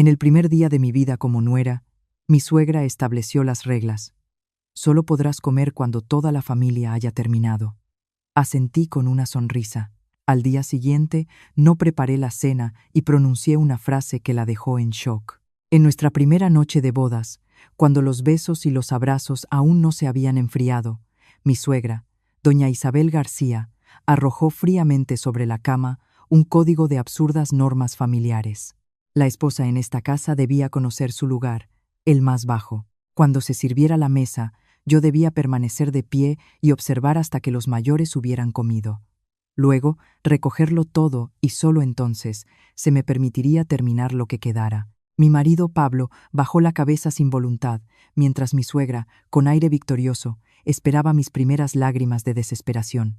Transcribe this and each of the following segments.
En el primer día de mi vida como nuera, mi suegra estableció las reglas. Solo podrás comer cuando toda la familia haya terminado. Asentí con una sonrisa. Al día siguiente, no preparé la cena y pronuncié una frase que la dejó en shock. En nuestra primera noche de bodas, cuando los besos y los abrazos aún no se habían enfriado, mi suegra, doña Isabel García, arrojó fríamente sobre la cama un código de absurdas normas familiares. La esposa en esta casa debía conocer su lugar, el más bajo. Cuando se sirviera la mesa, yo debía permanecer de pie y observar hasta que los mayores hubieran comido. Luego, recogerlo todo y solo entonces se me permitiría terminar lo que quedara. Mi marido Pablo bajó la cabeza sin voluntad, mientras mi suegra, con aire victorioso, esperaba mis primeras lágrimas de desesperación.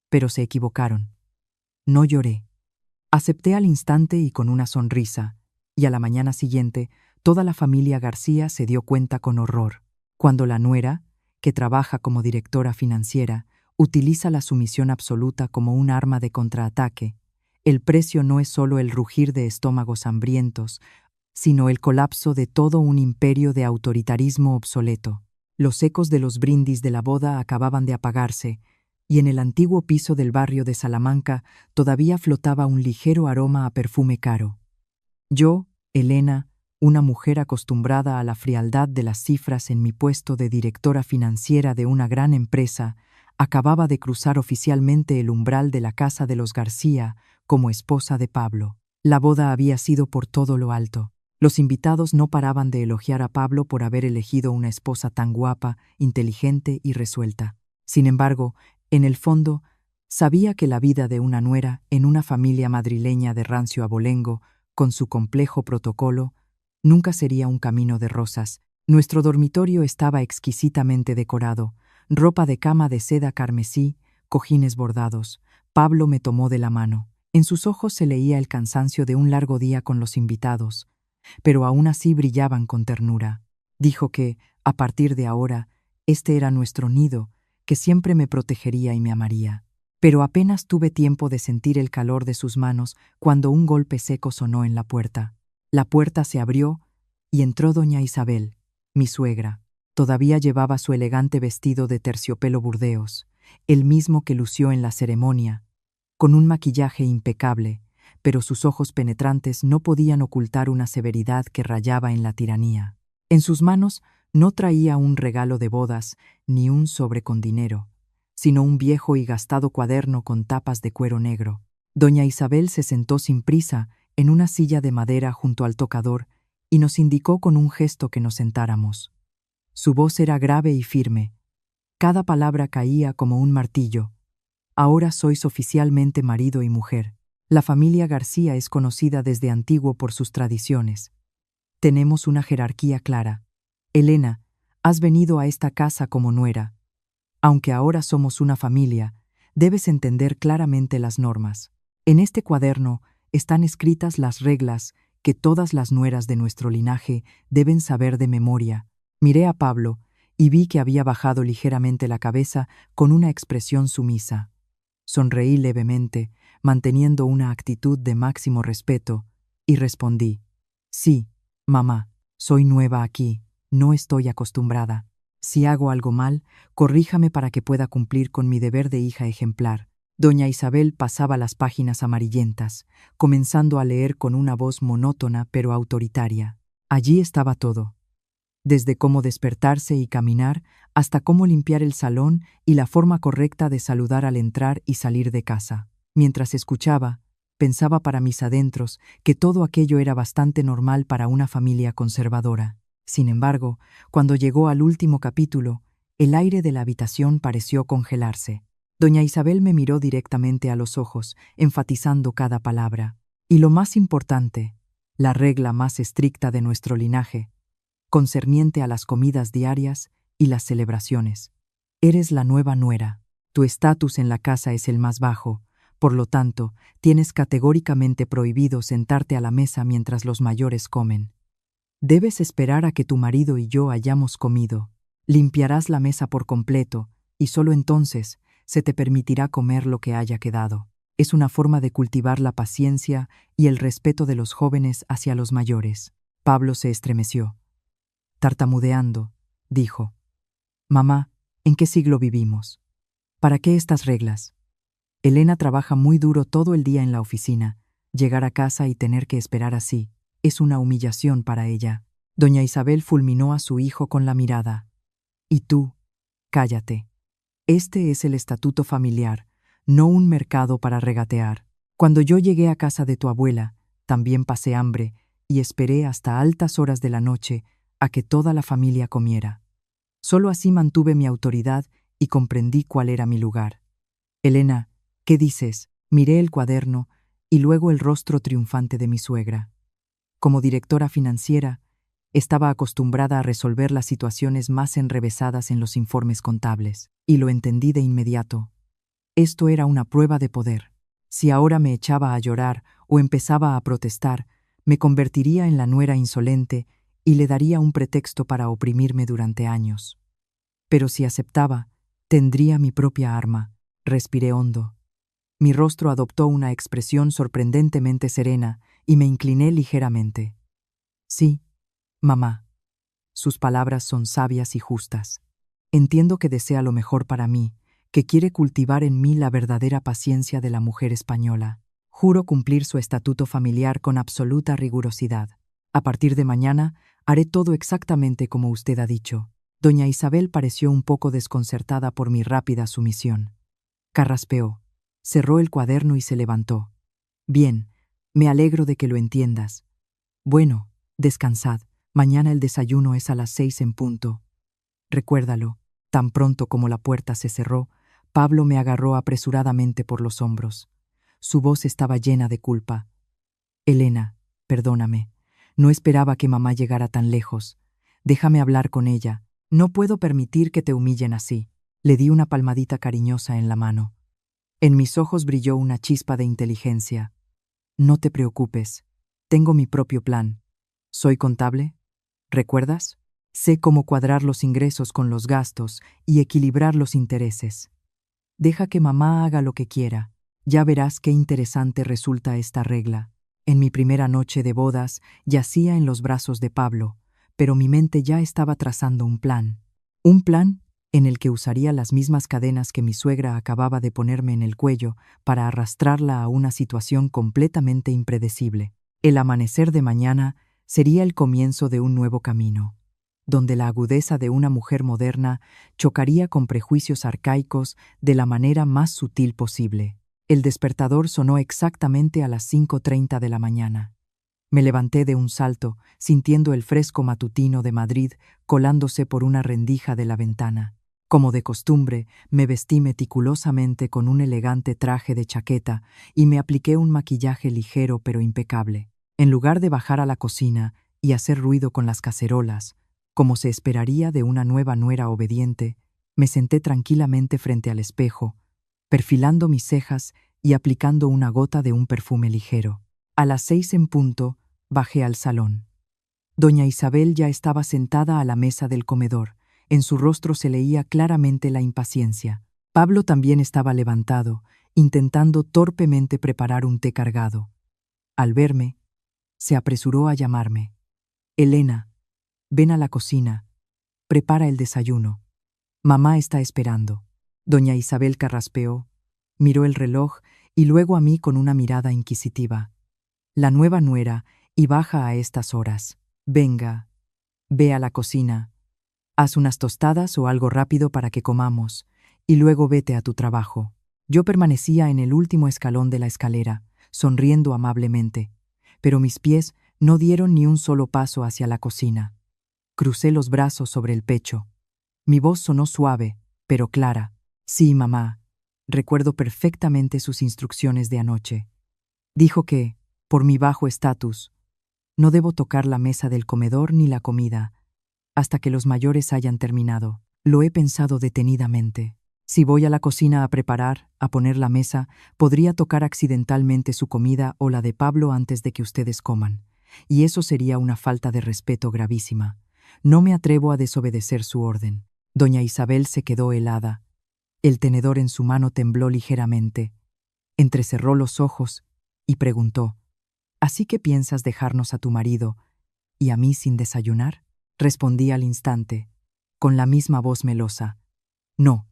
Pero se equivocaron. No lloré. Acepté al instante y con una sonrisa, y a la mañana siguiente, toda la familia García se dio cuenta con horror. Cuando la nuera, que trabaja como directora financiera, utiliza la sumisión absoluta como un arma de contraataque, el precio no es solo el rugir de estómagos hambrientos, sino el colapso de todo un imperio de autoritarismo obsoleto. Los ecos de los brindis de la boda acababan de apagarse, y en el antiguo piso del barrio de Salamanca todavía flotaba un ligero aroma a perfume caro. Yo, Elena, una mujer acostumbrada a la frialdad de las cifras en mi puesto de directora financiera de una gran empresa, acababa de cruzar oficialmente el umbral de la casa de los García como esposa de Pablo. La boda había sido por todo lo alto. Los invitados no paraban de elogiar a Pablo por haber elegido una esposa tan guapa, inteligente y resuelta. Sin embargo, en el fondo, sabía que la vida de una nuera en una familia madrileña de rancio abolengo, con su complejo protocolo, nunca sería un camino de rosas. Nuestro dormitorio estaba exquisitamente decorado, ropa de cama de seda carmesí, cojines bordados. Pablo me tomó de la mano. En sus ojos se leía el cansancio de un largo día con los invitados, pero aún así brillaban con ternura. Dijo que, a partir de ahora, este era nuestro nido, que siempre me protegería y me amaría. Pero apenas tuve tiempo de sentir el calor de sus manos cuando un golpe seco sonó en la puerta. La puerta se abrió y entró doña Isabel, mi suegra. Todavía llevaba su elegante vestido de terciopelo burdeos, el mismo que lució en la ceremonia, con un maquillaje impecable, pero sus ojos penetrantes no podían ocultar una severidad que rayaba en la tiranía. En sus manos no traía un regalo de bodas ni un sobre con dinero, sino un viejo y gastado cuaderno con tapas de cuero negro. Doña Isabel se sentó sin prisa en una silla de madera junto al tocador y nos indicó con un gesto que nos sentáramos. Su voz era grave y firme. Cada palabra caía como un martillo. Ahora sois oficialmente marido y mujer. La familia García es conocida desde antiguo por sus tradiciones. Tenemos una jerarquía clara. Elena, has venido a esta casa como nuera. Aunque ahora somos una familia, debes entender claramente las normas. En este cuaderno están escritas las reglas que todas las nueras de nuestro linaje deben saber de memoria. Miré a Pablo y vi que había bajado ligeramente la cabeza con una expresión sumisa. Sonreí levemente, manteniendo una actitud de máximo respeto, y respondí: sí, mamá, soy nueva aquí, no estoy acostumbrada. Si hago algo mal, corríjame para que pueda cumplir con mi deber de hija ejemplar. Doña Isabel pasaba las páginas amarillentas, comenzando a leer con una voz monótona pero autoritaria. Allí estaba todo, desde cómo despertarse y caminar hasta cómo limpiar el salón y la forma correcta de saludar al entrar y salir de casa. Mientras escuchaba, pensaba para mis adentros que todo aquello era bastante normal para una familia conservadora. Sin embargo, cuando llegó al último capítulo, el aire de la habitación pareció congelarse. Doña Isabel me miró directamente a los ojos, enfatizando cada palabra. Y lo más importante, la regla más estricta de nuestro linaje, concerniente a las comidas diarias y las celebraciones. Eres la nueva nuera. Tu estatus en la casa es el más bajo, por lo tanto, tienes categóricamente prohibido sentarte a la mesa mientras los mayores comen. Debes esperar a que tu marido y yo hayamos comido. Limpiarás la mesa por completo y solo entonces se te permitirá comer lo que haya quedado. Es una forma de cultivar la paciencia y el respeto de los jóvenes hacia los mayores. Pablo se estremeció. Tartamudeando, dijo: Mamá, ¿en qué siglo vivimos? ¿Para qué estas reglas? Elena trabaja muy duro todo el día en la oficina. Llegar a casa y tener que esperar así es una humillación para ella. Doña Isabel fulminó a su hijo con la mirada. Y tú, cállate. Este es el estatuto familiar, no un mercado para regatear. Cuando yo llegué a casa de tu abuela, también pasé hambre y esperé hasta altas horas de la noche a que toda la familia comiera. Solo así mantuve mi autoridad y comprendí cuál era mi lugar. Elena, ¿qué dices? Miré el cuaderno y luego el rostro triunfante de mi suegra. Como directora financiera, estaba acostumbrada a resolver las situaciones más enrevesadas en los informes contables, y lo entendí de inmediato. Esto era una prueba de poder. Si ahora me echaba a llorar o empezaba a protestar, me convertiría en la nuera insolente y le daría un pretexto para oprimirme durante años. Pero si aceptaba, tendría mi propia arma. Respiré hondo. Mi rostro adoptó una expresión sorprendentemente serena y me incliné ligeramente. Sí, mamá. Sus palabras son sabias y justas. Entiendo que desea lo mejor para mí, que quiere cultivar en mí la verdadera paciencia de la mujer española. Juro cumplir su estatuto familiar con absoluta rigurosidad. A partir de mañana, haré todo exactamente como usted ha dicho. Doña Isabel pareció un poco desconcertada por mi rápida sumisión. Carraspeó, cerró el cuaderno y se levantó. Bien, me alegro de que lo entiendas. Bueno, descansad. Mañana el desayuno es a las 6 en punto. Recuérdalo. Tan pronto como la puerta se cerró, Pablo me agarró apresuradamente por los hombros. Su voz estaba llena de culpa. Elena, perdóname. No esperaba que mamá llegara tan lejos. Déjame hablar con ella. No puedo permitir que te humillen así. Le di una palmadita cariñosa en la mano. En mis ojos brilló una chispa de inteligencia. No te preocupes. Tengo mi propio plan. ¿Soy contable? ¿Recuerdas? Sé cómo cuadrar los ingresos con los gastos y equilibrar los intereses. Deja que mamá haga lo que quiera. Ya verás qué interesante resulta esta regla. En mi primera noche de bodas yacía en los brazos de Pablo, pero mi mente ya estaba trazando un plan. Un plan en el que usaría las mismas cadenas que mi suegra acababa de ponerme en el cuello para arrastrarla a una situación completamente impredecible. El amanecer de mañana sería el comienzo de un nuevo camino, donde la agudeza de una mujer moderna chocaría con prejuicios arcaicos de la manera más sutil posible. El despertador sonó exactamente a las 5:30 de la mañana. Me levanté de un salto, sintiendo el fresco matutino de Madrid colándose por una rendija de la ventana. Como de costumbre, me vestí meticulosamente con un elegante traje de chaqueta y me apliqué un maquillaje ligero pero impecable. En lugar de bajar a la cocina y hacer ruido con las cacerolas, como se esperaría de una nueva nuera obediente, me senté tranquilamente frente al espejo, perfilando mis cejas y aplicando una gota de un perfume ligero. A las 6 en punto, bajé al salón. Doña Isabel ya estaba sentada a la mesa del comedor. En su rostro se leía claramente la impaciencia. Pablo también estaba levantado, intentando torpemente preparar un té cargado. Al verme, se apresuró a llamarme. Elena, ven a la cocina. Prepara el desayuno. Mamá está esperando. Doña Isabel carraspeó, miró el reloj y luego a mí con una mirada inquisitiva. La nueva nuera y baja a estas horas. Venga, ve a la cocina. Haz unas tostadas o algo rápido para que comamos, y luego vete a tu trabajo. Yo permanecía en el último escalón de la escalera, sonriendo amablemente, pero mis pies no dieron ni un solo paso hacia la cocina. Crucé los brazos sobre el pecho. Mi voz sonó suave, pero clara. Sí, mamá. Recuerdo perfectamente sus instrucciones de anoche. Dijo que, por mi bajo estatus, no debo tocar la mesa del comedor ni la comida, hasta que los mayores hayan terminado. Lo he pensado detenidamente. Si voy a la cocina a preparar, a poner la mesa, podría tocar accidentalmente su comida o la de Pablo antes de que ustedes coman, y eso sería una falta de respeto gravísima. No me atrevo a desobedecer su orden. Doña Isabel se quedó helada. El tenedor en su mano tembló ligeramente. Entrecerró los ojos y preguntó: ¿Así que piensas dejarnos a tu marido y a mí sin desayunar? Respondí al instante, con la misma voz melosa: No,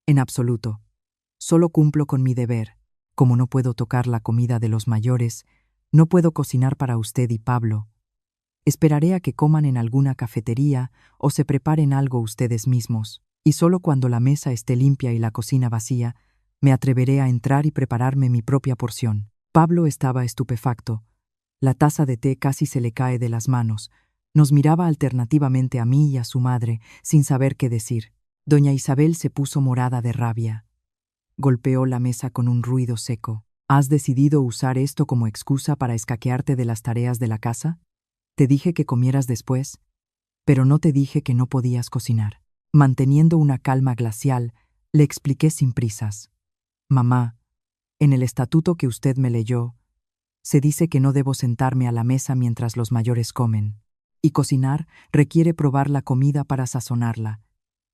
en absoluto. Solo cumplo con mi deber. Como no puedo tocar la comida de los mayores, no puedo cocinar para usted y Pablo. Esperaré a que coman en alguna cafetería o se preparen algo ustedes mismos, y solo cuando la mesa esté limpia y la cocina vacía, me atreveré a entrar y prepararme mi propia porción. Pablo estaba estupefacto. La taza de té casi se le cae de las manos. Nos miraba alternativamente a mí y a su madre, sin saber qué decir. Doña Isabel se puso morada de rabia. Golpeó la mesa con un ruido seco. ¿Has decidido usar esto como excusa para escaquearte de las tareas de la casa? Te dije que comieras después, pero no te dije que no podías cocinar. Manteniendo una calma glacial, le expliqué sin prisas. Mamá, en el estatuto que usted me leyó, se dice que no debo sentarme a la mesa mientras los mayores comen. Y cocinar requiere probar la comida para sazonarla.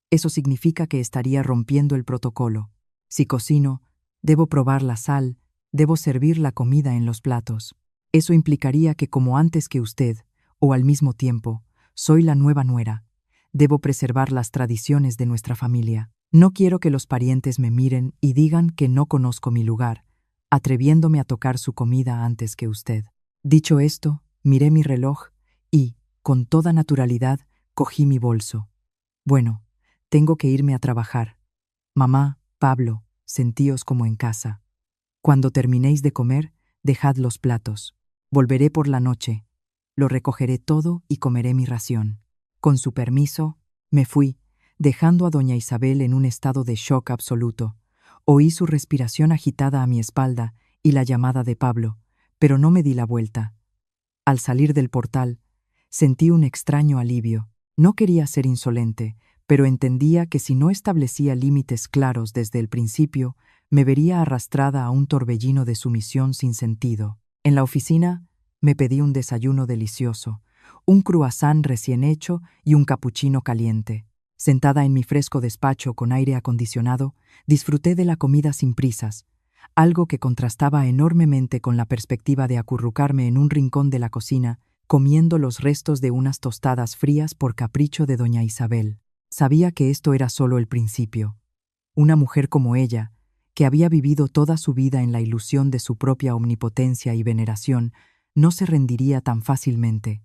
Eso significa que estaría rompiendo el protocolo. Si cocino, debo probar la sal, debo servir la comida en los platos. Eso implicaría que como antes que usted, o al mismo tiempo, soy la nueva nuera, debo preservar las tradiciones de nuestra familia. No quiero que los parientes me miren y digan que no conozco mi lugar, atreviéndome a tocar su comida antes que usted. Dicho esto, miré mi reloj y, con toda naturalidad, cogí mi bolso. Bueno, tengo que irme a trabajar. Mamá, Pablo, sentíos como en casa. Cuando terminéis de comer, dejad los platos. Volveré por la noche. Lo recogeré todo y comeré mi ración. Con su permiso, me fui, dejando a doña Isabel en un estado de shock absoluto. Oí su respiración agitada a mi espalda y la llamada de Pablo, pero no me di la vuelta. Al salir del portal, sentí un extraño alivio. No quería ser insolente, pero entendía que si no establecía límites claros desde el principio, me vería arrastrada a un torbellino de sumisión sin sentido. En la oficina, me pedí un desayuno delicioso, un croissant recién hecho y un capuchino caliente. Sentada en mi fresco despacho con aire acondicionado, disfruté de la comida sin prisas, algo que contrastaba enormemente con la perspectiva de acurrucarme en un rincón de la cocina, comiendo los restos de unas tostadas frías por capricho de doña Isabel. Sabía que esto era solo el principio. Una mujer como ella, que había vivido toda su vida en la ilusión de su propia omnipotencia y veneración, no se rendiría tan fácilmente.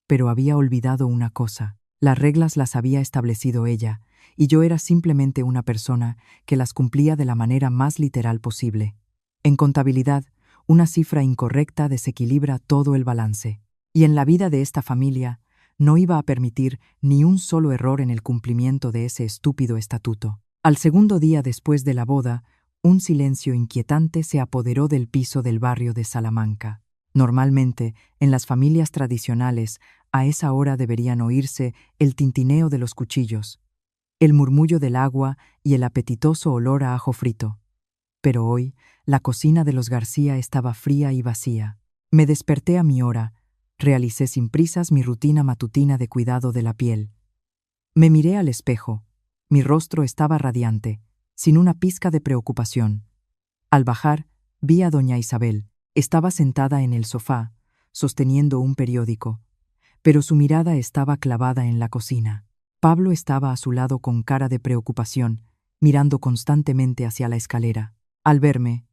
Pero había olvidado una cosa: las reglas las había establecido ella, y yo era simplemente una persona que las cumplía de la manera más literal posible. En contabilidad, una cifra incorrecta desequilibra todo el balance. Y en la vida de esta familia, no iba a permitir ni un solo error en el cumplimiento de ese estúpido estatuto. Al segundo día después de la boda, un silencio inquietante se apoderó del piso del barrio de Salamanca. Normalmente, en las familias tradicionales, a esa hora deberían oírse el tintineo de los cuchillos, el murmullo del agua y el apetitoso olor a ajo frito. Pero hoy, la cocina de los García estaba fría y vacía. Me desperté a mi hora, realicé sin prisas mi rutina matutina de cuidado de la piel. Me miré al espejo. Mi rostro estaba radiante, sin una pizca de preocupación. Al bajar, vi a doña Isabel. Estaba sentada en el sofá, sosteniendo un periódico, pero su mirada estaba clavada en la cocina. Pablo estaba a su lado con cara de preocupación, mirando constantemente hacia la escalera. Al verme,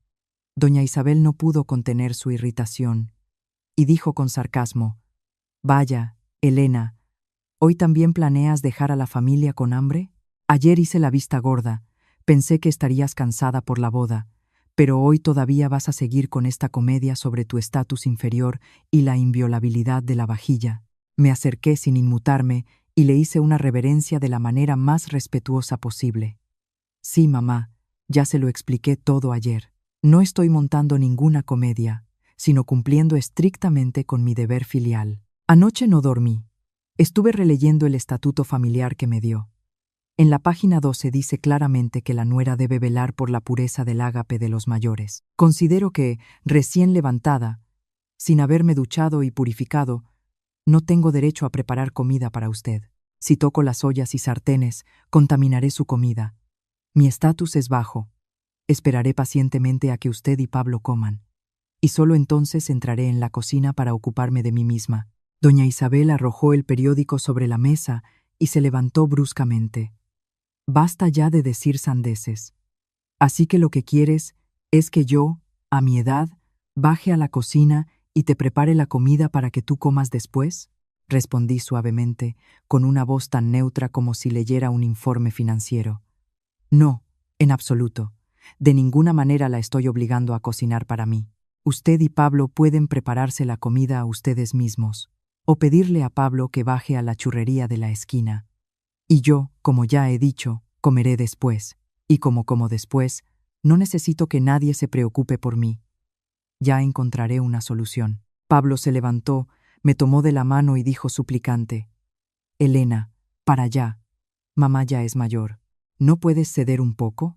doña Isabel no pudo contener su irritación y dijo con sarcasmo: «Vaya, Elena, ¿hoy también planeas dejar a la familia con hambre? Ayer hice la vista gorda, pensé que estarías cansada por la boda, pero hoy todavía vas a seguir con esta comedia sobre tu estatus inferior y la inviolabilidad de la vajilla». Me acerqué sin inmutarme y le hice una reverencia de la manera más respetuosa posible. «Sí, mamá, ya se lo expliqué todo ayer. No estoy montando ninguna comedia, sino cumpliendo estrictamente con mi deber filial. Anoche no dormí. Estuve releyendo el estatuto familiar que me dio. En la página 12 dice claramente que la nuera debe velar por la pureza del ágape de los mayores. Considero que, recién levantada, sin haberme duchado y purificado, no tengo derecho a preparar comida para usted. Si toco las ollas y sartenes, contaminaré su comida. Mi estatus es bajo. Esperaré pacientemente a que usted y Pablo coman. Y solo entonces entraré en la cocina para ocuparme de mí misma. Doña Isabel arrojó el periódico sobre la mesa y se levantó bruscamente. Basta ya de decir sandeces. Así que lo que quieres es que yo, a mi edad, baje a la cocina y te prepare la comida para que tú comas después, respondí suavemente, con una voz tan neutra como si leyera un informe financiero. No, en absoluto. De ninguna manera la estoy obligando a cocinar para mí. Usted y Pablo pueden prepararse la comida a ustedes mismos, o pedirle a Pablo que baje a la churrería de la esquina. Y yo, como ya he dicho, comeré después, y como después, no necesito que nadie se preocupe por mí. Ya encontraré una solución. Pablo se levantó, me tomó de la mano y dijo suplicante: Elena, para allá. Mamá ya es mayor. ¿No puedes ceder un poco?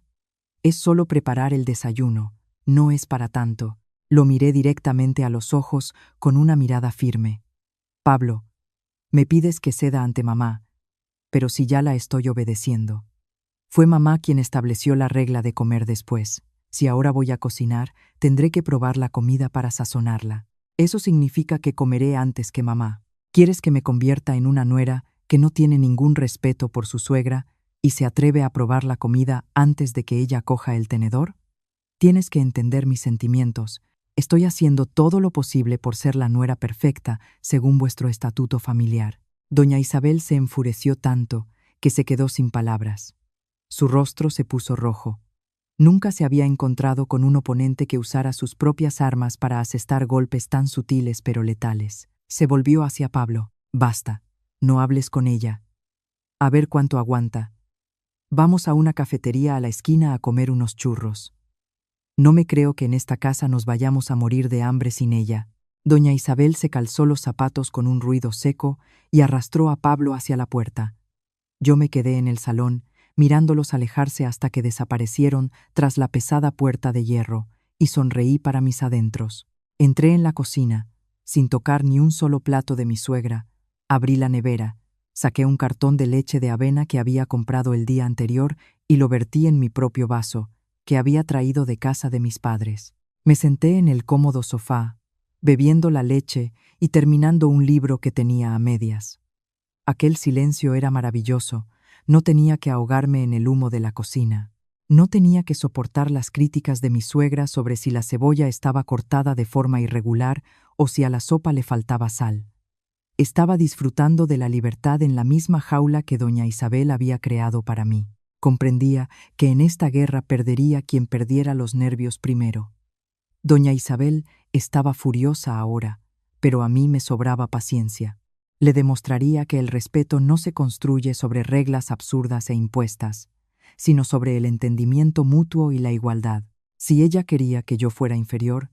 Es solo preparar el desayuno, no es para tanto. Lo miré directamente a los ojos con una mirada firme. Pablo, me pides que ceda ante mamá, pero si ya la estoy obedeciendo. Fue mamá quien estableció la regla de comer después. Si ahora voy a cocinar, tendré que probar la comida para sazonarla. Eso significa que comeré antes que mamá. ¿Quieres que me convierta en una nuera que no tiene ningún respeto por su suegra y se atreve a probar la comida antes de que ella coja el tenedor? Tienes que entender mis sentimientos. Estoy haciendo todo lo posible por ser la nuera perfecta, según vuestro estatuto familiar. Doña Isabel se enfureció tanto que se quedó sin palabras. Su rostro se puso rojo. Nunca se había encontrado con un oponente que usara sus propias armas para asestar golpes tan sutiles pero letales. Se volvió hacia Pablo. Basta, no hables con ella. A ver cuánto aguanta. Vamos a una cafetería a la esquina a comer unos churros. No me creo que en esta casa nos vayamos a morir de hambre sin ella. Doña Isabel se calzó los zapatos con un ruido seco y arrastró a Pablo hacia la puerta. Yo me quedé en el salón, mirándolos alejarse hasta que desaparecieron tras la pesada puerta de hierro, y sonreí para mis adentros. Entré en la cocina, sin tocar ni un solo plato de mi suegra. Abrí la nevera, saqué un cartón de leche de avena que había comprado el día anterior y lo vertí en mi propio vaso, que había traído de casa de mis padres. Me senté en el cómodo sofá, bebiendo la leche y terminando un libro que tenía a medias. Aquel silencio era maravilloso. No tenía que ahogarme en el humo de la cocina. No tenía que soportar las críticas de mi suegra sobre si la cebolla estaba cortada de forma irregular o si a la sopa le faltaba sal. Estaba disfrutando de la libertad en la misma jaula que doña Isabel había creado para mí. Comprendía que en esta guerra perdería quien perdiera los nervios primero. Doña Isabel estaba furiosa ahora, pero a mí me sobraba paciencia. Le demostraría que el respeto no se construye sobre reglas absurdas e impuestas, sino sobre el entendimiento mutuo y la igualdad. Si ella quería que yo fuera inferior,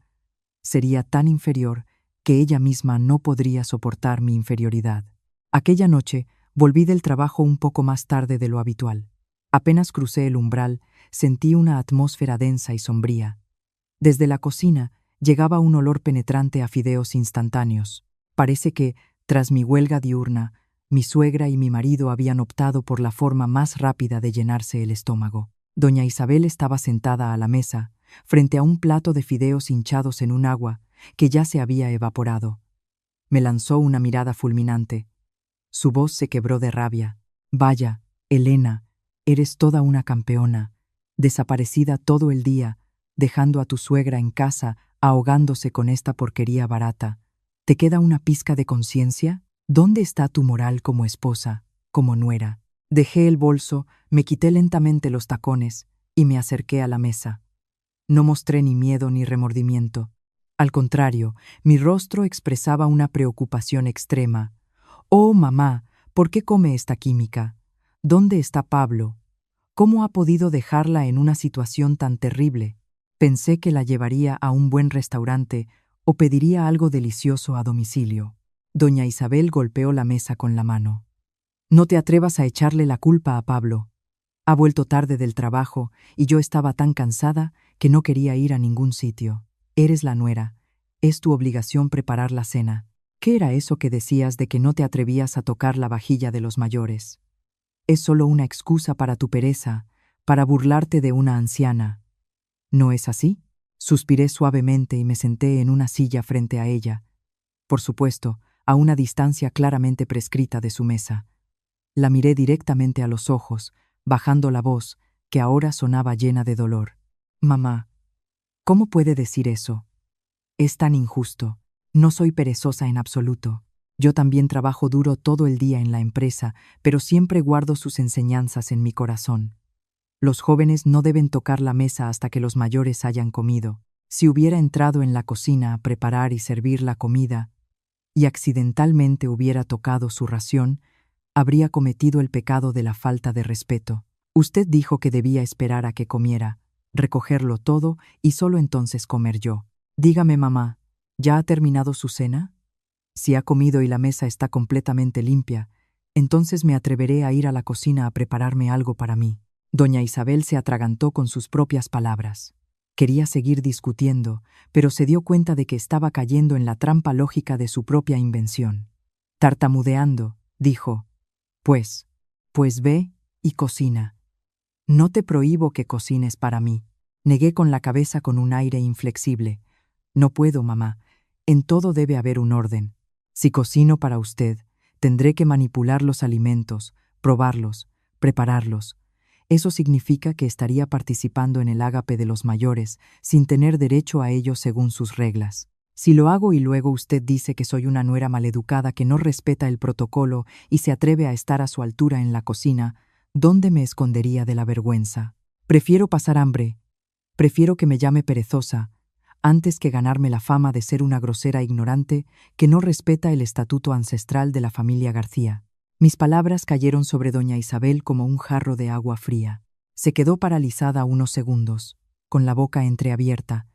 sería tan inferior que ella misma no podría soportar mi inferioridad. Aquella noche volví del trabajo un poco más tarde de lo habitual. Apenas crucé el umbral, sentí una atmósfera densa y sombría. Desde la cocina llegaba un olor penetrante a fideos instantáneos. Parece que, tras mi huelga diurna, mi suegra y mi marido habían optado por la forma más rápida de llenarse el estómago. Doña Isabel estaba sentada a la mesa, frente a un plato de fideos hinchados en un agua que ya se había evaporado. Me lanzó una mirada fulminante. Su voz se quebró de rabia. Vaya, Elena, eres toda una campeona, desaparecida todo el día, dejando a tu suegra en casa, ahogándose con esta porquería barata. ¿Te queda una pizca de conciencia? ¿Dónde está tu moral como esposa, como nuera? Dejé el bolso, me quité lentamente los tacones y me acerqué a la mesa. No mostré ni miedo ni remordimiento. Al contrario, mi rostro expresaba una preocupación extrema. «Oh, mamá, ¿por qué come esta química? ¿Dónde está Pablo? ¿Cómo ha podido dejarla en una situación tan terrible?» Pensé que la llevaría a un buen restaurante o pediría algo delicioso a domicilio. Doña Isabel golpeó la mesa con la mano. «No te atrevas a echarle la culpa a Pablo. Ha vuelto tarde del trabajo y yo estaba tan cansada que no quería ir a ningún sitio. Eres la nuera. Es tu obligación preparar la cena. ¿Qué era eso que decías de que no te atrevías a tocar la vajilla de los mayores? Es solo una excusa para tu pereza, para burlarte de una anciana. ¿No es así? Suspiré suavemente y me senté en una silla frente a ella, por supuesto, a una distancia claramente prescrita de su mesa. La miré directamente a los ojos, bajando la voz, que ahora sonaba llena de dolor. Mamá, ¿cómo puede decir eso? Es tan injusto. No soy perezosa en absoluto. Yo también trabajo duro todo el día en la empresa, pero siempre guardo sus enseñanzas en mi corazón. Los jóvenes no deben tocar la mesa hasta que los mayores hayan comido. Si hubiera entrado en la cocina a preparar y servir la comida, y accidentalmente hubiera tocado su ración, habría cometido el pecado de la falta de respeto. Usted dijo que debía esperar a que comiera, recogerlo todo y solo entonces comer yo. Dígame, mamá, ¿ya ha terminado su cena? Si ha comido y la mesa está completamente limpia, entonces me atreveré a ir a la cocina a prepararme algo para mí. Doña Isabel se atragantó con sus propias palabras. Quería seguir discutiendo, pero se dio cuenta de que estaba cayendo en la trampa lógica de su propia invención. Tartamudeando, dijo, Pues ve y cocina. No te prohíbo que cocines para mí. Negué con la cabeza con un aire inflexible. No puedo, mamá. En todo debe haber un orden. Si cocino para usted, tendré que manipular los alimentos, probarlos, prepararlos. Eso significa que estaría participando en el ágape de los mayores, sin tener derecho a ello según sus reglas. Si lo hago y luego usted dice que soy una nuera maleducada que no respeta el protocolo y se atreve a estar a su altura en la cocina, ¿dónde me escondería de la vergüenza? Prefiero pasar hambre, prefiero que me llame perezosa, antes que ganarme la fama de ser una grosera ignorante que no respeta el estatuto ancestral de la familia García. Mis palabras cayeron sobre doña Isabel como un jarro de agua fría. Se quedó paralizada unos segundos, con la boca entreabierta,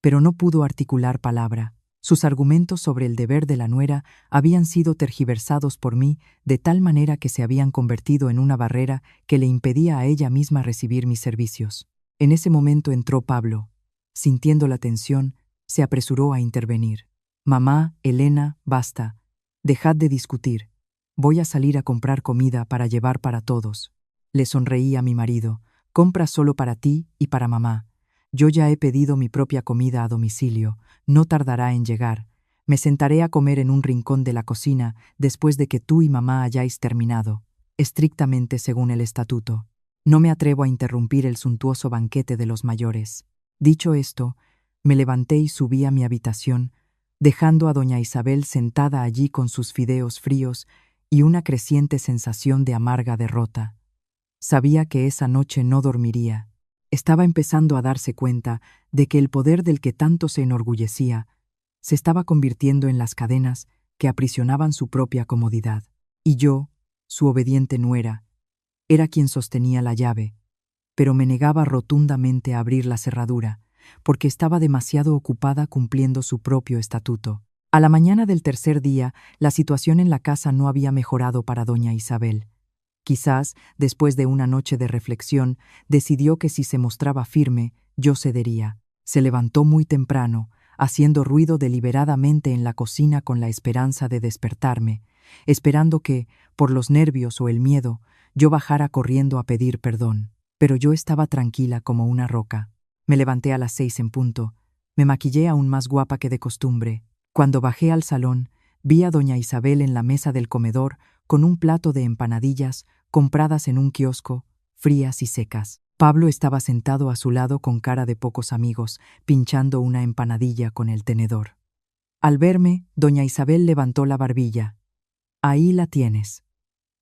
pero no pudo articular palabra. Sus argumentos sobre el deber de la nuera habían sido tergiversados por mí de tal manera que se habían convertido en una barrera que le impedía a ella misma recibir mis servicios. En ese momento entró Pablo. Sintiendo la tensión, se apresuró a intervenir. Mamá, Elena, basta. Dejad de discutir. Voy a salir a comprar comida para llevar para todos. Le sonreí a mi marido. Compra solo para ti y para mamá. Yo ya he pedido mi propia comida a domicilio. No tardará en llegar. Me sentaré a comer en un rincón de la cocina después de que tú y mamá hayáis terminado, estrictamente según el estatuto. No me atrevo a interrumpir el suntuoso banquete de los mayores. Dicho esto, me levanté y subí a mi habitación, dejando a doña Isabel sentada allí con sus fideos fríos y una creciente sensación de amarga derrota. Sabía que esa noche no dormiría. Estaba empezando a darse cuenta de que el poder del que tanto se enorgullecía se estaba convirtiendo en las cadenas que aprisionaban su propia comodidad. Y yo, su obediente nuera, era quien sostenía la llave, pero me negaba rotundamente a abrir la cerradura, porque estaba demasiado ocupada cumpliendo su propio estatuto. A la mañana del tercer día, la situación en la casa no había mejorado para doña Isabel. Quizás, después de una noche de reflexión, decidió que si se mostraba firme, yo cedería. Se levantó muy temprano, haciendo ruido deliberadamente en la cocina con la esperanza de despertarme, esperando que, por los nervios o el miedo, yo bajara corriendo a pedir perdón. Pero yo estaba tranquila como una roca. Me levanté a las 6 en punto. Me maquillé aún más guapa que de costumbre. Cuando bajé al salón, vi a doña Isabel en la mesa del comedor con un plato de empanadillas compradas en un kiosco, frías y secas. Pablo estaba sentado a su lado con cara de pocos amigos, pinchando una empanadilla con el tenedor. Al verme, doña Isabel levantó la barbilla. Ahí la tienes.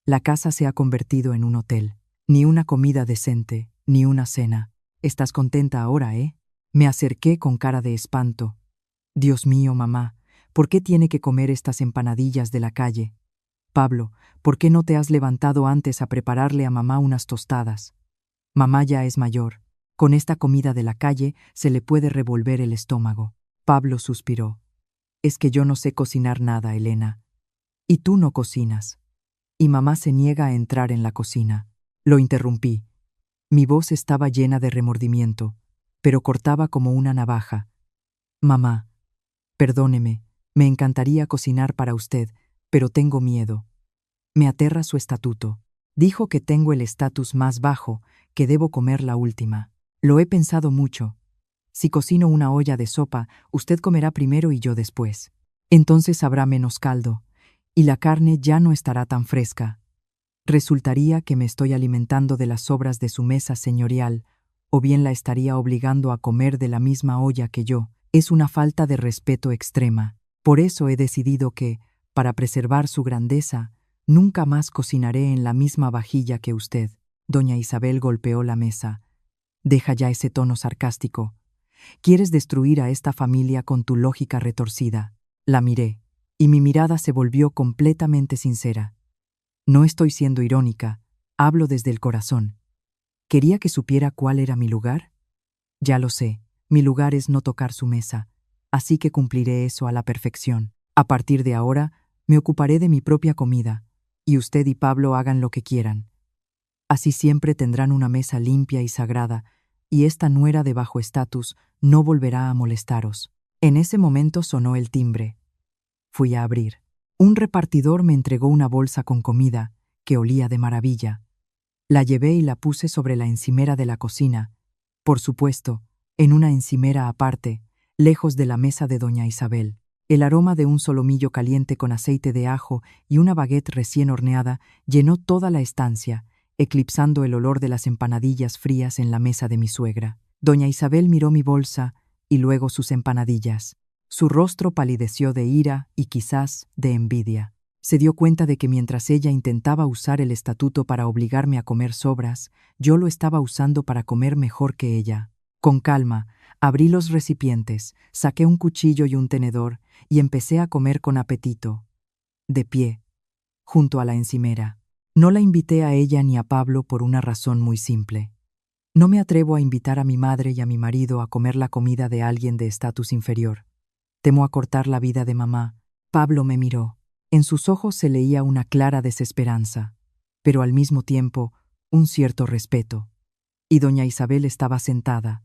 La casa se ha convertido en un hotel. Ni una comida decente, ni una cena. Estás contenta ahora, ¿eh? Me acerqué con cara de espanto. Dios mío, mamá, ¿por qué tiene que comer estas empanadillas de la calle? Pablo, ¿por qué no te has levantado antes a prepararle a mamá unas tostadas? Mamá ya es mayor. Con esta comida de la calle se le puede revolver el estómago. Pablo suspiró. Es que yo no sé cocinar nada, Elena. Y tú no cocinas. Y mamá se niega a entrar en la cocina. Lo interrumpí. Mi voz estaba llena de remordimiento, pero cortaba como una navaja. Mamá, perdóneme, me encantaría cocinar para usted, pero tengo miedo. Me aterra su estatuto. Dijo que tengo el estatus más bajo, que debo comer la última. Lo he pensado mucho, Si cocino una olla de sopa, usted comerá primero y yo después. Entonces habrá menos caldo, y la carne ya no estará tan fresca. Resultaría que me estoy alimentando de las sobras de su mesa señorial, o bien la estaría obligando a comer de la misma olla que yo. Es una falta de respeto extrema. Por eso he decidido que, para preservar su grandeza, nunca más cocinaré en la misma vajilla que usted. Doña Isabel golpeó la mesa. Deja ya ese tono sarcástico. Quieres destruir a esta familia con tu lógica retorcida. La miré, y mi mirada se volvió completamente sincera. No estoy siendo irónica, hablo desde el corazón. ¿Quería que supiera cuál era mi lugar? Ya lo sé, mi lugar es no tocar su mesa, así que cumpliré eso a la perfección. A partir de ahora, me ocuparé de mi propia comida, y usted y Pablo hagan lo que quieran. Así siempre tendrán una mesa limpia y sagrada, y esta nuera de bajo estatus no volverá a molestaros. En ese momento sonó el timbre. Fui a abrir. Un repartidor me entregó una bolsa con comida, que olía de maravilla. La llevé y la puse sobre la encimera de la cocina, por supuesto, en una encimera aparte, lejos de la mesa de doña Isabel. El aroma de un solomillo caliente con aceite de ajo y una baguette recién horneada llenó toda la estancia, eclipsando el olor de las empanadillas frías en la mesa de mi suegra. Doña Isabel miró mi bolsa y luego sus empanadillas. Su rostro palideció de ira y quizás de envidia. Se dio cuenta de que mientras ella intentaba usar el estatuto para obligarme a comer sobras, yo lo estaba usando para comer mejor que ella. Con calma, abrí los recipientes, saqué un cuchillo y un tenedor y empecé a comer con apetito. De pie, junto a la encimera. No la invité a ella ni a Pablo por una razón muy simple. No me atrevo a invitar a mi madre y a mi marido a comer la comida de alguien de estatus inferior. Temo acortar la vida de mamá. Pablo me miró. En sus ojos se leía una clara desesperanza, pero al mismo tiempo un cierto respeto. Y doña Isabel estaba sentada,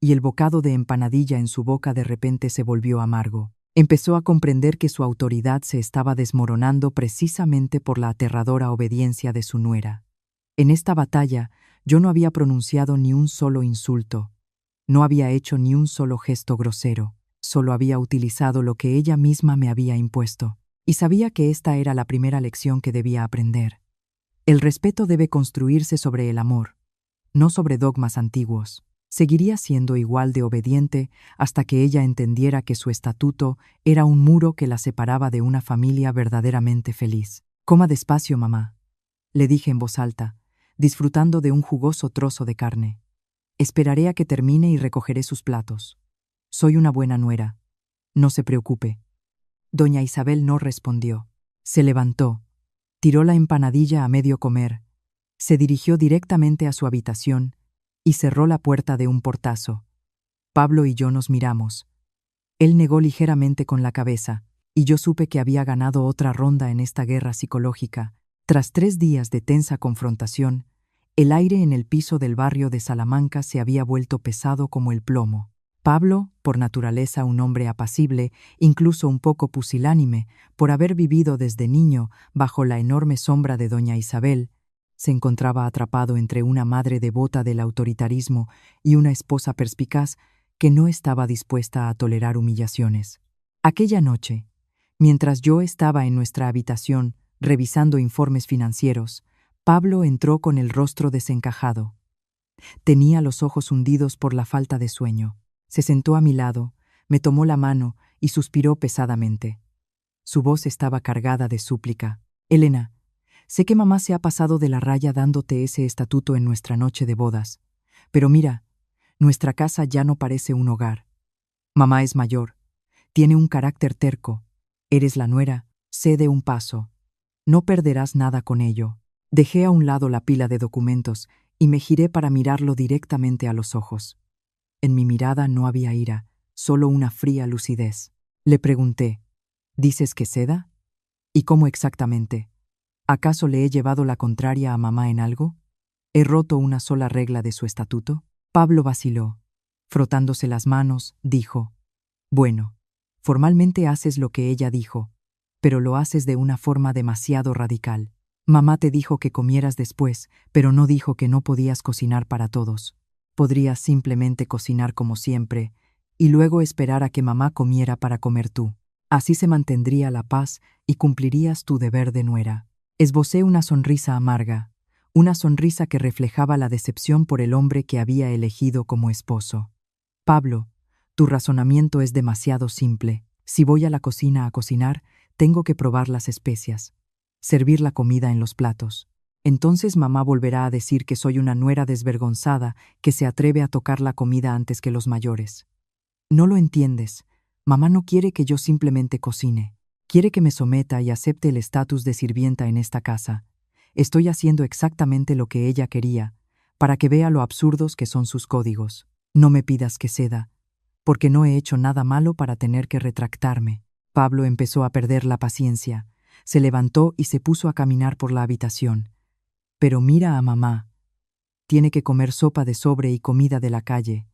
y el bocado de empanadilla en su boca de repente se volvió amargo. Empezó a comprender que su autoridad se estaba desmoronando precisamente por la aterradora obediencia de su nuera. En esta batalla yo no había pronunciado ni un solo insulto, no había hecho ni un solo gesto grosero, solo había utilizado lo que ella misma me había impuesto. Y sabía que esta era la primera lección que debía aprender. El respeto debe construirse sobre el amor, no sobre dogmas antiguos. Seguiría siendo igual de obediente hasta que ella entendiera que su estatuto era un muro que la separaba de una familia verdaderamente feliz. Coma despacio, mamá, le dije en voz alta, disfrutando de un jugoso trozo de carne. Esperaré a que termine y recogeré sus platos. Soy una buena nuera. No se preocupe. Doña Isabel no respondió. Se levantó, tiró la empanadilla a medio comer, se dirigió directamente a su habitación y cerró la puerta de un portazo. Pablo y yo nos miramos. Él negó ligeramente con la cabeza, y yo supe que había ganado otra ronda en esta guerra psicológica. Tras 3 días de tensa confrontación, el aire en el piso del barrio de Salamanca se había vuelto pesado como el plomo. Pablo, por naturaleza un hombre apacible, incluso un poco pusilánime, por haber vivido desde niño bajo la enorme sombra de doña Isabel, se encontraba atrapado entre una madre devota del autoritarismo y una esposa perspicaz que no estaba dispuesta a tolerar humillaciones. Aquella noche, mientras yo estaba en nuestra habitación revisando informes financieros, Pablo entró con el rostro desencajado. Tenía los ojos hundidos por la falta de sueño. Se sentó a mi lado, me tomó la mano y suspiró pesadamente. Su voz estaba cargada de súplica. Elena, sé que mamá se ha pasado de la raya dándote ese estatuto en nuestra noche de bodas, pero mira, nuestra casa ya no parece un hogar. Mamá es mayor, tiene un carácter terco. Eres la nuera, cede un paso. No perderás nada con ello. Dejé a un lado la pila de documentos y me giré para mirarlo directamente a los ojos. En mi mirada no había ira, solo una fría lucidez. Le pregunté, ¿dices que ceda? ¿Y cómo exactamente? ¿Acaso le he llevado la contraria a mamá en algo? ¿He roto una sola regla de su estatuto? Pablo vaciló. Frotándose las manos, dijo, bueno, formalmente haces lo que ella dijo, pero lo haces de una forma demasiado radical. Mamá te dijo que comieras después, pero no dijo que no podías cocinar para todos. Podrías simplemente cocinar como siempre y luego esperar a que mamá comiera para comer tú. Así se mantendría la paz y cumplirías tu deber de nuera. Esbocé una sonrisa amarga, una sonrisa que reflejaba la decepción por el hombre que había elegido como esposo. Pablo, tu razonamiento es demasiado simple. Si voy a la cocina a cocinar, tengo que probar las especias, servir la comida en los platos. Entonces mamá volverá a decir que soy una nuera desvergonzada que se atreve a tocar la comida antes que los mayores. No lo entiendes. Mamá no quiere que yo simplemente cocine. Quiere que me someta y acepte el estatus de sirvienta en esta casa. Estoy haciendo exactamente lo que ella quería, para que vea lo absurdos que son sus códigos. No me pidas que ceda, porque no he hecho nada malo para tener que retractarme. Pablo empezó a perder la paciencia. Se levantó y se puso a caminar por la habitación. Pero mira a mamá. Tiene que comer sopa de sobre y comida de la calle.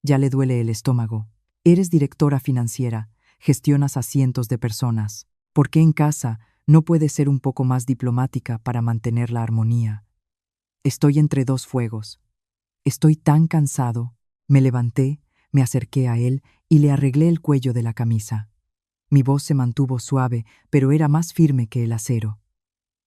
Ya le duele el estómago. Eres directora financiera, gestionas a cientos de personas. ¿Por qué en casa no puedes ser un poco más diplomática para mantener la armonía? Estoy entre dos fuegos. Estoy tan cansado. Me levanté, me acerqué a él y le arreglé el cuello de la camisa. Mi voz se mantuvo suave, pero era más firme que el acero.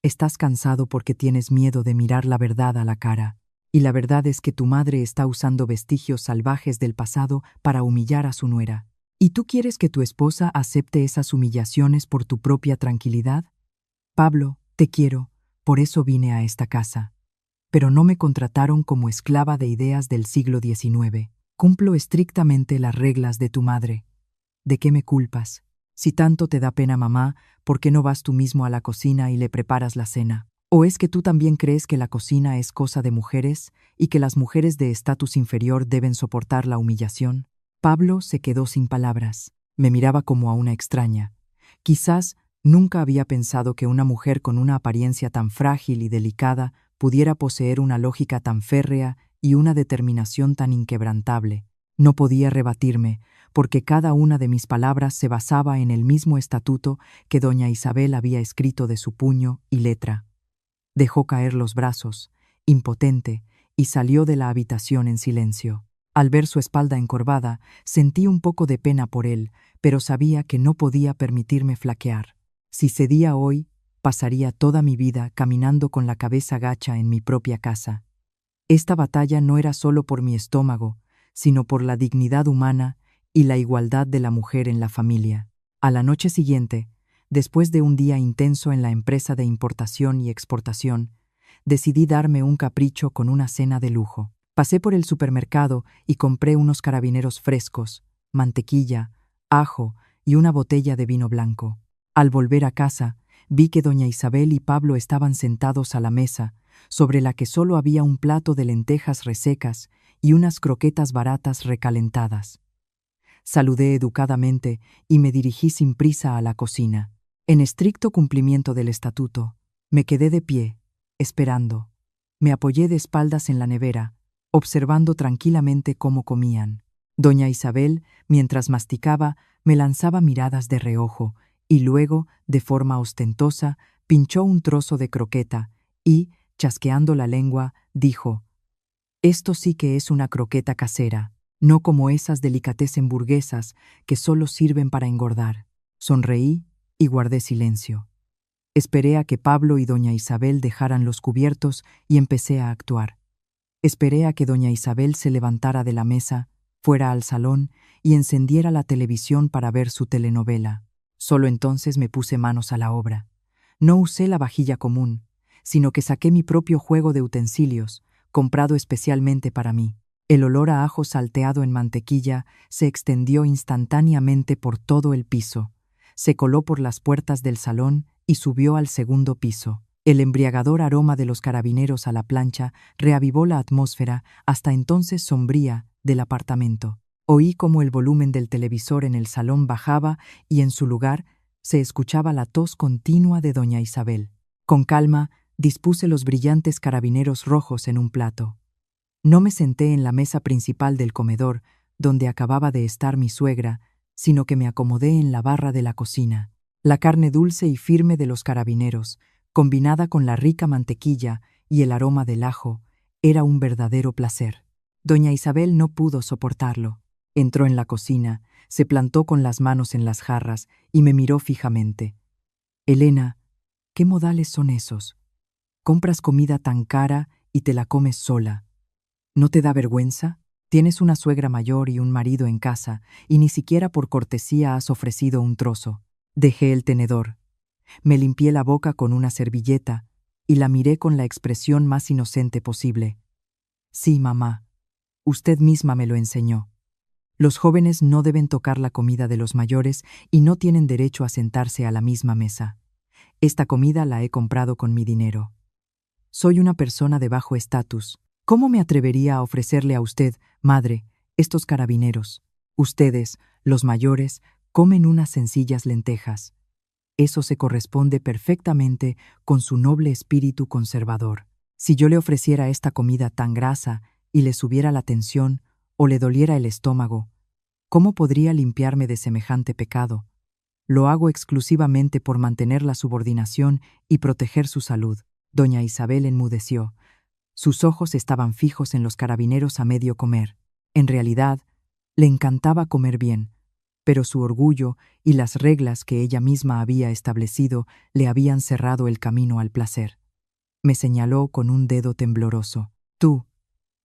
Estás cansado porque tienes miedo de mirar la verdad a la cara. Y la verdad es que tu madre está usando vestigios salvajes del pasado para humillar a su nuera. ¿Y tú quieres que tu esposa acepte esas humillaciones por tu propia tranquilidad? Pablo, te quiero, por eso vine a esta casa. Pero no me contrataron como esclava de ideas del siglo XIX. Cumplo estrictamente las reglas de tu madre. ¿De qué me culpas? Si tanto te da pena mamá, ¿por qué no vas tú mismo a la cocina y le preparas la cena? ¿O es que tú también crees que la cocina es cosa de mujeres y que las mujeres de estatus inferior deben soportar la humillación? Pablo se quedó sin palabras. Me miraba como a una extraña. Quizás nunca había pensado que una mujer con una apariencia tan frágil y delicada pudiera poseer una lógica tan férrea y una determinación tan inquebrantable. No podía rebatirme, porque cada una de mis palabras se basaba en el mismo estatuto que doña Isabel había escrito de su puño y letra. Dejó caer los brazos, impotente, y salió de la habitación en silencio. Al ver su espalda encorvada, sentí un poco de pena por él, pero sabía que no podía permitirme flaquear. Si cedía hoy, pasaría toda mi vida caminando con la cabeza gacha en mi propia casa. Esta batalla no era solo por mi estómago, sino por la dignidad humana y la igualdad de la mujer en la familia. A la noche siguiente, después de un día intenso en la empresa de importación y exportación, decidí darme un capricho con una cena de lujo. Pasé por el supermercado y compré unos carabineros frescos, mantequilla, ajo y una botella de vino blanco. Al volver a casa, vi que doña Isabel y Pablo estaban sentados a la mesa, sobre la que solo había un plato de lentejas resecas y unas croquetas baratas recalentadas. Saludé educadamente y me dirigí sin prisa a la cocina. En estricto cumplimiento del estatuto, me quedé de pie, esperando. Me apoyé de espaldas en la nevera, observando tranquilamente cómo comían. Doña Isabel, mientras masticaba, me lanzaba miradas de reojo y luego, de forma ostentosa, pinchó un trozo de croqueta y, chasqueando la lengua, dijo: «Esto sí que es una croqueta casera, no como esas delicatessen burguesas que solo sirven para engordar». Sonreí y guardé silencio. Esperé a que Pablo y doña Isabel dejaran los cubiertos y empecé a actuar. Esperé a que doña Isabel se levantara de la mesa, fuera al salón y encendiera la televisión para ver su telenovela. Solo entonces me puse manos a la obra. No usé la vajilla común, sino que saqué mi propio juego de utensilios, comprado especialmente para mí. El olor a ajo salteado en mantequilla se extendió instantáneamente por todo el piso. Se coló por las puertas del salón y subió al segundo piso. El embriagador aroma de los carabineros a la plancha reavivó la atmósfera, hasta entonces sombría, del apartamento. Oí cómo el volumen del televisor en el salón bajaba y en su lugar se escuchaba la tos continua de doña Isabel. Con calma, dispuse los brillantes carabineros rojos en un plato. No me senté en la mesa principal del comedor, donde acababa de estar mi suegra, sino que me acomodé en la barra de la cocina. La carne dulce y firme de los carabineros, combinada con la rica mantequilla y el aroma del ajo, era un verdadero placer. Doña Isabel no pudo soportarlo. Entró en la cocina, se plantó con las manos en las jarras y me miró fijamente. Elena, ¿qué modales son esos? Compras comida tan cara y te la comes sola. ¿No te da vergüenza? Tienes una suegra mayor y un marido en casa, y ni siquiera por cortesía has ofrecido un trozo. Dejé el tenedor. Me limpié la boca con una servilleta y la miré con la expresión más inocente posible. Sí, mamá, usted misma me lo enseñó. Los jóvenes no deben tocar la comida de los mayores y no tienen derecho a sentarse a la misma mesa. Esta comida la he comprado con mi dinero. Soy una persona de bajo estatus. ¿Cómo me atrevería a ofrecerle a usted, madre, estos carabineros? Ustedes, los mayores, comen unas sencillas lentejas. Eso se corresponde perfectamente con su noble espíritu conservador. Si yo le ofreciera esta comida tan grasa y le subiera la tensión o le doliera el estómago, ¿cómo podría limpiarme de semejante pecado? Lo hago exclusivamente por mantener la subordinación y proteger su salud. Doña Isabel enmudeció. Sus ojos estaban fijos en los carabineros a medio comer. En realidad, le encantaba comer bien, pero su orgullo y las reglas que ella misma había establecido le habían cerrado el camino al placer. Me señaló con un dedo tembloroso. Tú,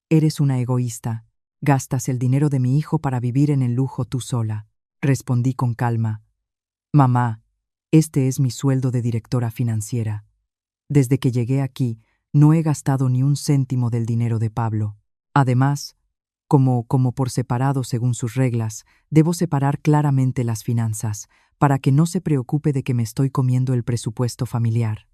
eres una egoísta. Gastas el dinero de mi hijo para vivir en el lujo tú sola. Respondí con calma. Mamá, este es mi sueldo de directora financiera. Desde que llegué aquí, no he gastado ni un céntimo del dinero de Pablo. Además, como por separado según sus reglas, debo separar claramente las finanzas, para que no se preocupe de que me estoy comiendo el presupuesto familiar.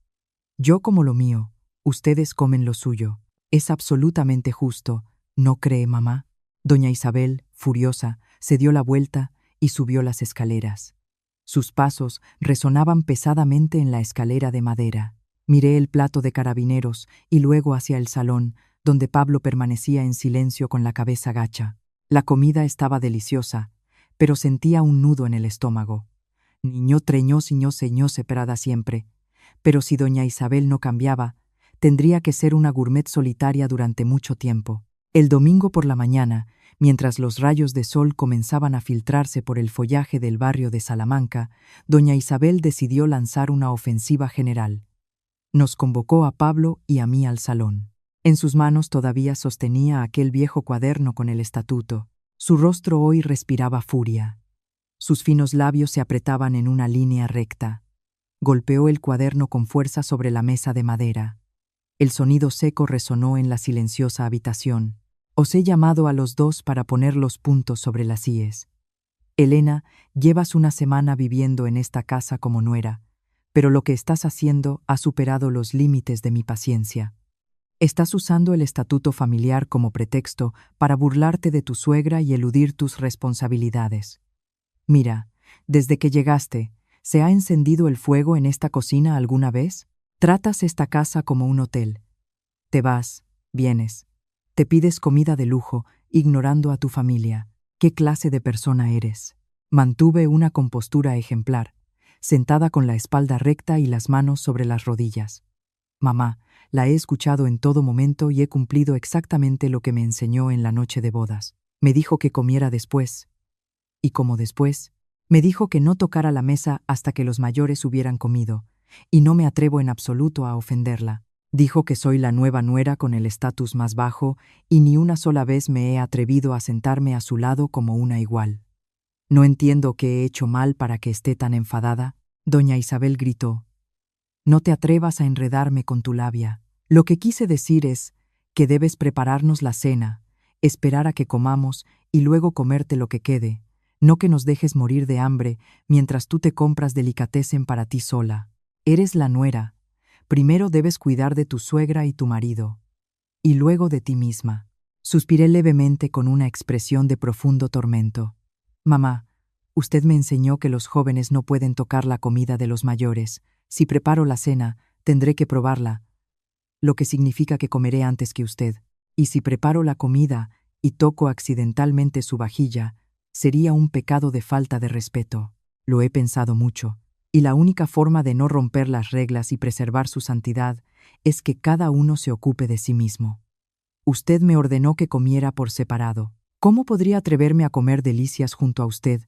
Yo como lo mío, ustedes comen lo suyo. Es absolutamente justo, ¿no cree, mamá? Doña Isabel, furiosa, se dio la vuelta y subió las escaleras. Sus pasos resonaban pesadamente en la escalera de madera. Miré el plato de carabineros y luego hacia el salón, donde Pablo permanecía en silencio con la cabeza gacha. La comida estaba deliciosa, pero sentía un nudo en el estómago. Niño treñó siñó señó separada siempre. Pero si doña Isabel no cambiaba, tendría que ser una gourmet solitaria durante mucho tiempo. El domingo por la mañana, mientras los rayos de sol comenzaban a filtrarse por el follaje del barrio de Salamanca, doña Isabel decidió lanzar una ofensiva general. Nos convocó a Pablo y a mí al salón. En sus manos todavía sostenía aquel viejo cuaderno con el estatuto. Su rostro hoy respiraba furia. Sus finos labios se apretaban en una línea recta. Golpeó el cuaderno con fuerza sobre la mesa de madera. El sonido seco resonó en la silenciosa habitación. Os he llamado a los dos para poner los puntos sobre las íes. Elena, llevas una semana viviendo en esta casa como nuera, pero lo que estás haciendo ha superado los límites de mi paciencia. Estás usando el estatuto familiar como pretexto para burlarte de tu suegra y eludir tus responsabilidades. Mira, desde que llegaste, ¿se ha encendido el fuego en esta cocina alguna vez? Tratas esta casa como un hotel. Te vas, vienes, te pides comida de lujo, ignorando a tu familia. ¿Qué clase de persona eres? Mantuve una compostura ejemplar, sentada con la espalda recta y las manos sobre las rodillas. Mamá, la he escuchado en todo momento y he cumplido exactamente lo que me enseñó en la noche de bodas. Me dijo que comiera después. Y como después, me dijo que no tocara la mesa hasta que los mayores hubieran comido, y no me atrevo en absoluto a ofenderla. Dijo que soy la nueva nuera con el estatus más bajo y ni una sola vez me he atrevido a sentarme a su lado como una igual. No entiendo qué he hecho mal para que esté tan enfadada. Doña Isabel gritó. No te atrevas a enredarme con tu labia. Lo que quise decir es que debes prepararnos la cena, esperar a que comamos y luego comerte lo que quede, no que nos dejes morir de hambre mientras tú te compras delicatessen para ti sola. Eres la nuera. Primero debes cuidar de tu suegra y tu marido, y luego de ti misma. Suspiré levemente con una expresión de profundo tormento. Mamá, usted me enseñó que los jóvenes no pueden tocar la comida de los mayores. Si preparo la cena, tendré que probarla, lo que significa que comeré antes que usted. Y si preparo la comida y toco accidentalmente su vajilla, sería un pecado de falta de respeto. Lo he pensado mucho, y la única forma de no romper las reglas y preservar su santidad es que cada uno se ocupe de sí mismo. Usted me ordenó que comiera por separado. ¿Cómo podría atreverme a comer delicias junto a usted?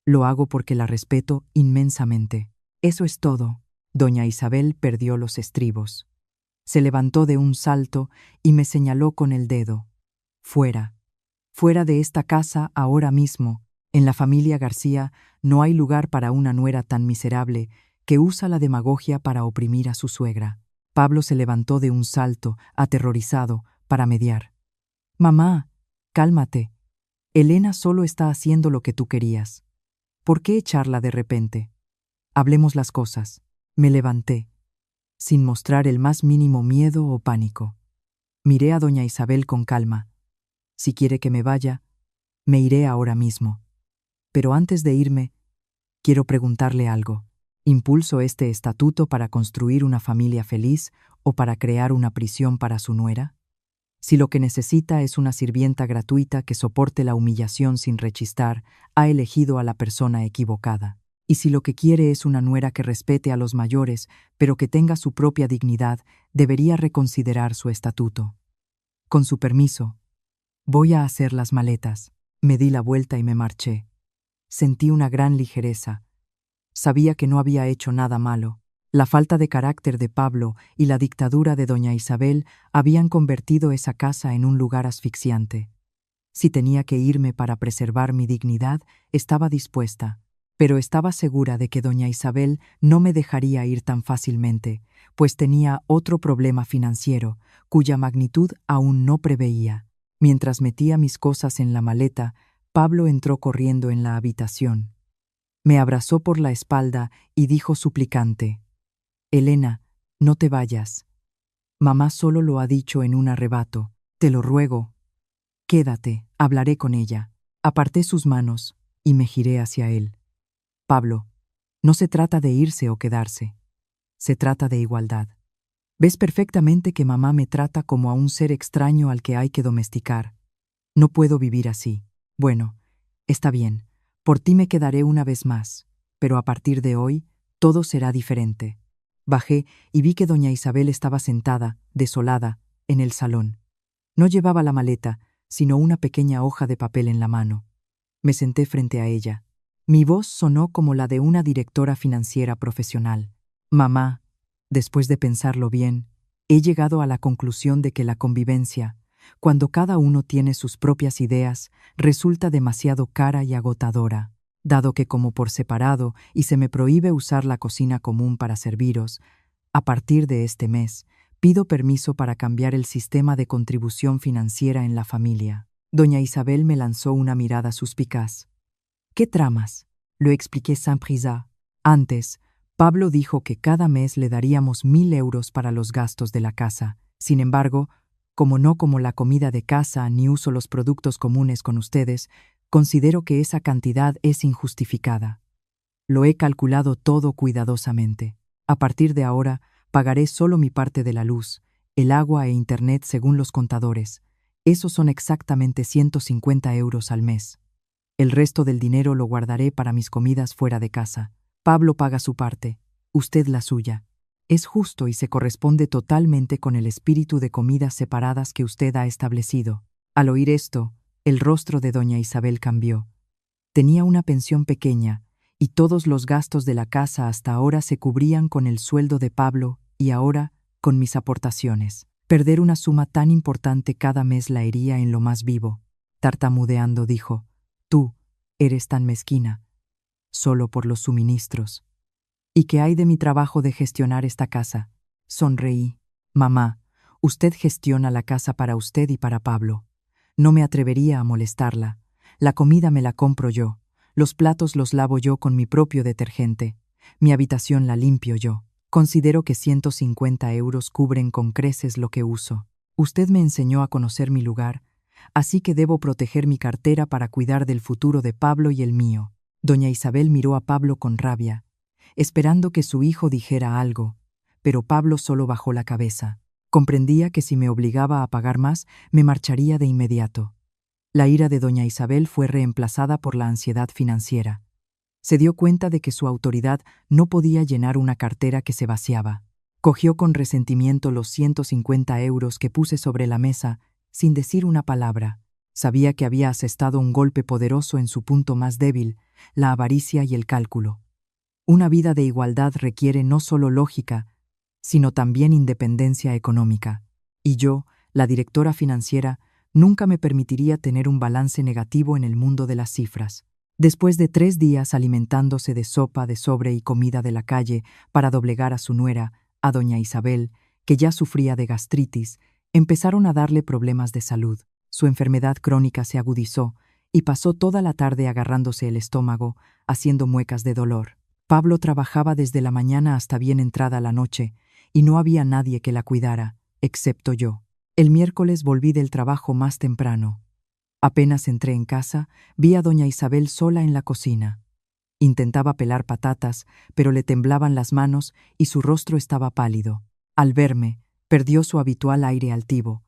Lo hago porque la respeto inmensamente. Eso es todo. Doña Isabel perdió los estribos. Se levantó de un salto y me señaló con el dedo. Fuera. Fuera de esta casa ahora mismo. En la familia García no hay lugar para una nuera tan miserable que usa la demagogia para oprimir a su suegra. Pablo se levantó de un salto, aterrorizado, para mediar. Mamá, cálmate. Elena solo está haciendo lo que tú querías. ¿Por qué echarla de repente? Hablemos las cosas. Me levanté, sin mostrar el más mínimo miedo o pánico. Miré a doña Isabel con calma. Si quiere que me vaya, me iré ahora mismo. Pero antes de irme, quiero preguntarle algo. ¿Impulso este estatuto para construir una familia feliz o para crear una prisión para su nuera? Si lo que necesita es una sirvienta gratuita que soporte la humillación sin rechistar, ha elegido a la persona equivocada. Y si lo que quiere es una nuera que respete a los mayores, pero que tenga su propia dignidad, debería reconsiderar su estatuto. Con su permiso, voy a hacer las maletas. Me di la vuelta y me marché. Sentí una gran ligereza. Sabía que no había hecho nada malo. La falta de carácter de Pablo y la dictadura de doña Isabel habían convertido esa casa en un lugar asfixiante. Si tenía que irme para preservar mi dignidad, estaba dispuesta, pero estaba segura de que doña Isabel no me dejaría ir tan fácilmente, pues tenía otro problema financiero, cuya magnitud aún no preveía. Mientras metía mis cosas en la maleta, Pablo entró corriendo en la habitación. Me abrazó por la espalda y dijo suplicante: Elena, no te vayas. Mamá solo lo ha dicho en un arrebato. Te lo ruego. Quédate, hablaré con ella. Aparté sus manos y me giré hacia él. Pablo, no se trata de irse o quedarse. Se trata de igualdad. Ves perfectamente que mamá me trata como a un ser extraño al que hay que domesticar. No puedo vivir así. Bueno, está bien. Por ti me quedaré una vez más, pero a partir de hoy todo será diferente. Bajé y vi que doña Isabel estaba sentada, desolada, en el salón. No llevaba la maleta, sino una pequeña hoja de papel en la mano. Me senté frente a ella. Mi voz sonó como la de una directora financiera profesional. Mamá, después de pensarlo bien, he llegado a la conclusión de que la convivencia, cuando cada uno tiene sus propias ideas, resulta demasiado cara y agotadora. Dado que como por separado y se me prohíbe usar la cocina común para serviros, a partir de este mes, pido permiso para cambiar el sistema de contribución financiera en la familia. Doña Isabel me lanzó una mirada suspicaz. ¿Qué tramas? Lo expliqué sans prisa. Antes, Pablo dijo que cada mes le daríamos 1.000 euros para los gastos de la casa. Sin embargo, como no como la comida de casa ni uso los productos comunes con ustedes, considero que esa cantidad es injustificada. Lo he calculado todo cuidadosamente. A partir de ahora, pagaré solo mi parte de la luz, el agua e internet según los contadores. Esos son exactamente 150 euros al mes. El resto del dinero lo guardaré para mis comidas fuera de casa. Pablo paga su parte, usted la suya. Es justo y se corresponde totalmente con el espíritu de comidas separadas que usted ha establecido. Al oír esto, el rostro de doña Isabel cambió. Tenía una pensión pequeña, y todos los gastos de la casa hasta ahora se cubrían con el sueldo de Pablo y ahora con mis aportaciones. Perder una suma tan importante cada mes la hería en lo más vivo. Tartamudeando dijo: Tú eres tan mezquina, solo por los suministros. ¿Y qué hay de mi trabajo de gestionar esta casa? Sonreí. Mamá, usted gestiona la casa para usted y para Pablo. No me atrevería a molestarla. La comida me la compro yo. Los platos los lavo yo con mi propio detergente. Mi habitación la limpio yo. Considero que 150 euros cubren con creces lo que uso. Usted me enseñó a conocer mi lugar, así que debo proteger mi cartera para cuidar del futuro de Pablo y el mío. Doña Isabel miró a Pablo con rabia, esperando que su hijo dijera algo, pero Pablo solo bajó la cabeza. Comprendía que si me obligaba a pagar más, me marcharía de inmediato. La ira de doña Isabel fue reemplazada por la ansiedad financiera. Se dio cuenta de que su autoridad no podía llenar una cartera que se vaciaba. Cogió con resentimiento los 150 euros que puse sobre la mesa sin decir una palabra. Sabía que había asestado un golpe poderoso en su punto más débil, la avaricia y el cálculo. Una vida de igualdad requiere no solo lógica, sino también independencia económica. Y yo, la directora financiera, nunca me permitiría tener un balance negativo en el mundo de las cifras. Después de 3 días alimentándose de sopa de sobre y comida de la calle para doblegar a su nuera, a doña Isabel, que ya sufría de gastritis, empezaron a darle problemas de salud. Su enfermedad crónica se agudizó y pasó toda la tarde agarrándose el estómago, haciendo muecas de dolor. Pablo trabajaba desde la mañana hasta bien entrada la noche, y no había nadie que la cuidara, excepto yo. El miércoles volví del trabajo más temprano. Apenas entré en casa, vi a doña Isabel sola en la cocina. Intentaba pelar patatas, pero le temblaban las manos y su rostro estaba pálido. Al verme, perdió su habitual aire altivo.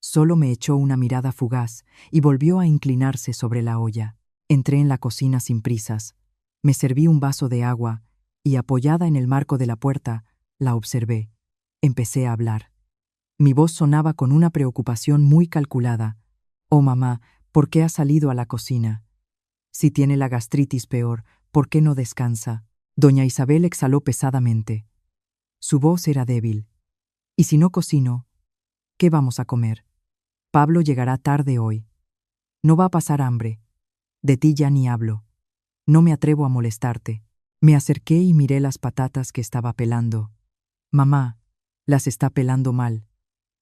Solo me echó una mirada fugaz y volvió a inclinarse sobre la olla. Entré en la cocina sin prisas. Me serví un vaso de agua y, apoyada en el marco de la puerta, la observé. Empecé a hablar. Mi voz sonaba con una preocupación muy calculada. «Oh, mamá, ¿por qué ha salido a la cocina? Si tiene la gastritis peor, ¿por qué no descansa?» Doña Isabel exhaló pesadamente. Su voz era débil. «¿Y si no cocino? ¿Qué vamos a comer? Pablo llegará tarde hoy. No va a pasar hambre. De ti ya ni hablo. No me atrevo a molestarte». Me acerqué y miré las patatas que estaba pelando. «Mamá, las está pelando mal.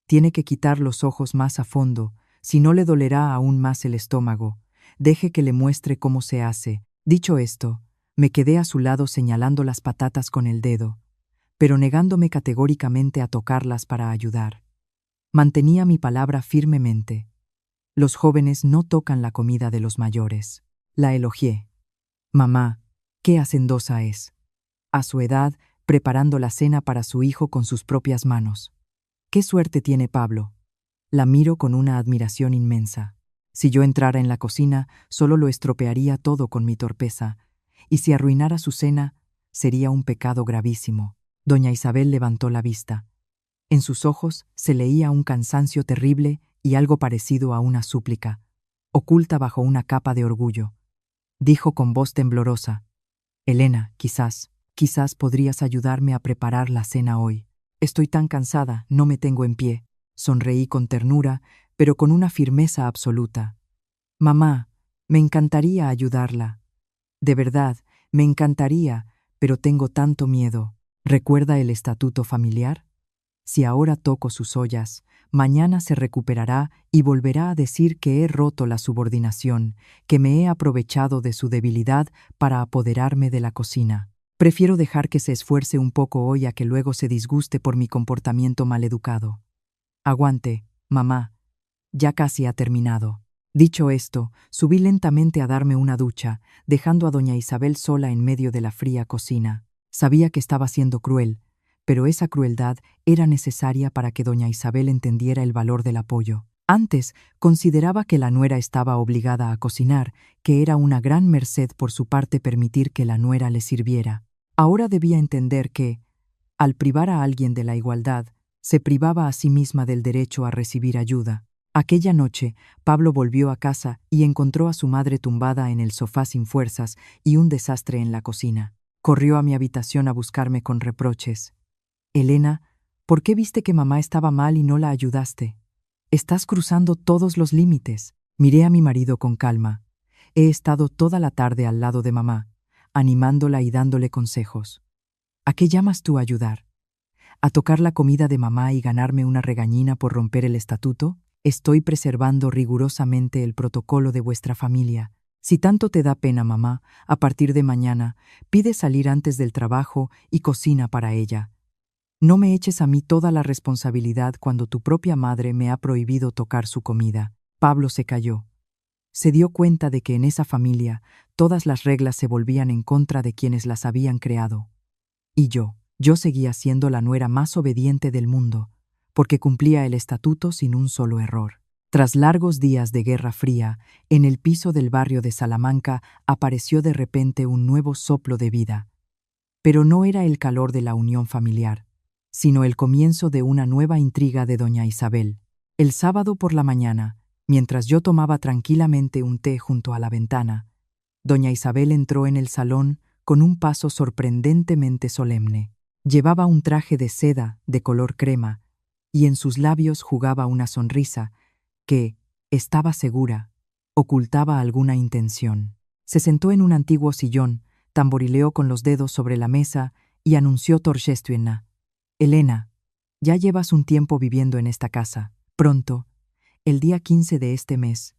Tiene que quitar los ojos más a fondo, si no le dolerá aún más el estómago. Deje que le muestre cómo se hace». Dicho esto, me quedé a su lado señalando las patatas con el dedo, pero negándome categóricamente a tocarlas para ayudar. Mantenía mi palabra firmemente. Los jóvenes no tocan la comida de los mayores. La elogié. «Mamá, qué hacendosa es. A su edad, preparando la cena para su hijo con sus propias manos. Qué suerte tiene Pablo». La miro con una admiración inmensa. Si yo entrara en la cocina, solo lo estropearía todo con mi torpeza, y si arruinara su cena, sería un pecado gravísimo. Doña Isabel levantó la vista. En sus ojos se leía un cansancio terrible y algo parecido a una súplica, oculta bajo una capa de orgullo. Dijo con voz temblorosa: «Elena, quizás podrías ayudarme a preparar la cena hoy. Estoy tan cansada, no me tengo en pie». Sonreí con ternura, pero con una firmeza absoluta. «Mamá, me encantaría ayudarla. De verdad, me encantaría, pero tengo tanto miedo. ¿Recuerda el estatuto familiar? Si ahora toco sus ollas, mañana se recuperará y volverá a decir que he roto la subordinación, que me he aprovechado de su debilidad para apoderarme de la cocina. Prefiero dejar que se esfuerce un poco hoy a que luego se disguste por mi comportamiento maleducado. Aguante, mamá. Ya casi ha terminado». Dicho esto, subí lentamente a darme una ducha, dejando a doña Isabel sola en medio de la fría cocina. Sabía que estaba siendo cruel, pero esa crueldad era necesaria para que doña Isabel entendiera el valor del apoyo. Antes, consideraba que la nuera estaba obligada a cocinar, que era una gran merced por su parte permitir que la nuera le sirviera. Ahora debía entender que, al privar a alguien de la igualdad, se privaba a sí misma del derecho a recibir ayuda. Aquella noche, Pablo volvió a casa y encontró a su madre tumbada en el sofá sin fuerzas y un desastre en la cocina. Corrió a mi habitación a buscarme con reproches. «Elena, ¿por qué viste que mamá estaba mal y no la ayudaste? Estás cruzando todos los límites». Miré a mi marido con calma. He estado toda la tarde al lado de mamá, animándola y dándole consejos. ¿A qué llamas tú ayudar? ¿A tocar la comida de mamá y ganarme una regañina por romper el estatuto? Estoy preservando rigurosamente el protocolo de vuestra familia. Si tanto te da pena, mamá, a partir de mañana, pide salir antes del trabajo y cocina para ella. No me eches a mí toda la responsabilidad cuando tu propia madre me ha prohibido tocar su comida». Pablo se calló. Se dio cuenta de que en esa familia todas las reglas se volvían en contra de quienes las habían creado. Y yo seguía siendo la nuera más obediente del mundo, porque cumplía el estatuto sin un solo error. Tras largos días de guerra fría, en el piso del barrio de Salamanca apareció de repente un nuevo soplo de vida. Pero no era el calor de la unión familiar, sino el comienzo de una nueva intriga de doña Isabel. El sábado por la mañana, mientras yo tomaba tranquilamente un té junto a la ventana, doña Isabel entró en el salón con un paso sorprendentemente solemne. Llevaba un traje de seda de color crema y en sus labios jugaba una sonrisa que, estaba segura, ocultaba alguna intención. Se sentó en un antiguo sillón, tamborileó con los dedos sobre la mesa y anunció torgestuenna: «Elena, ya llevas un tiempo viviendo en esta casa. Pronto, el día 15 de este mes,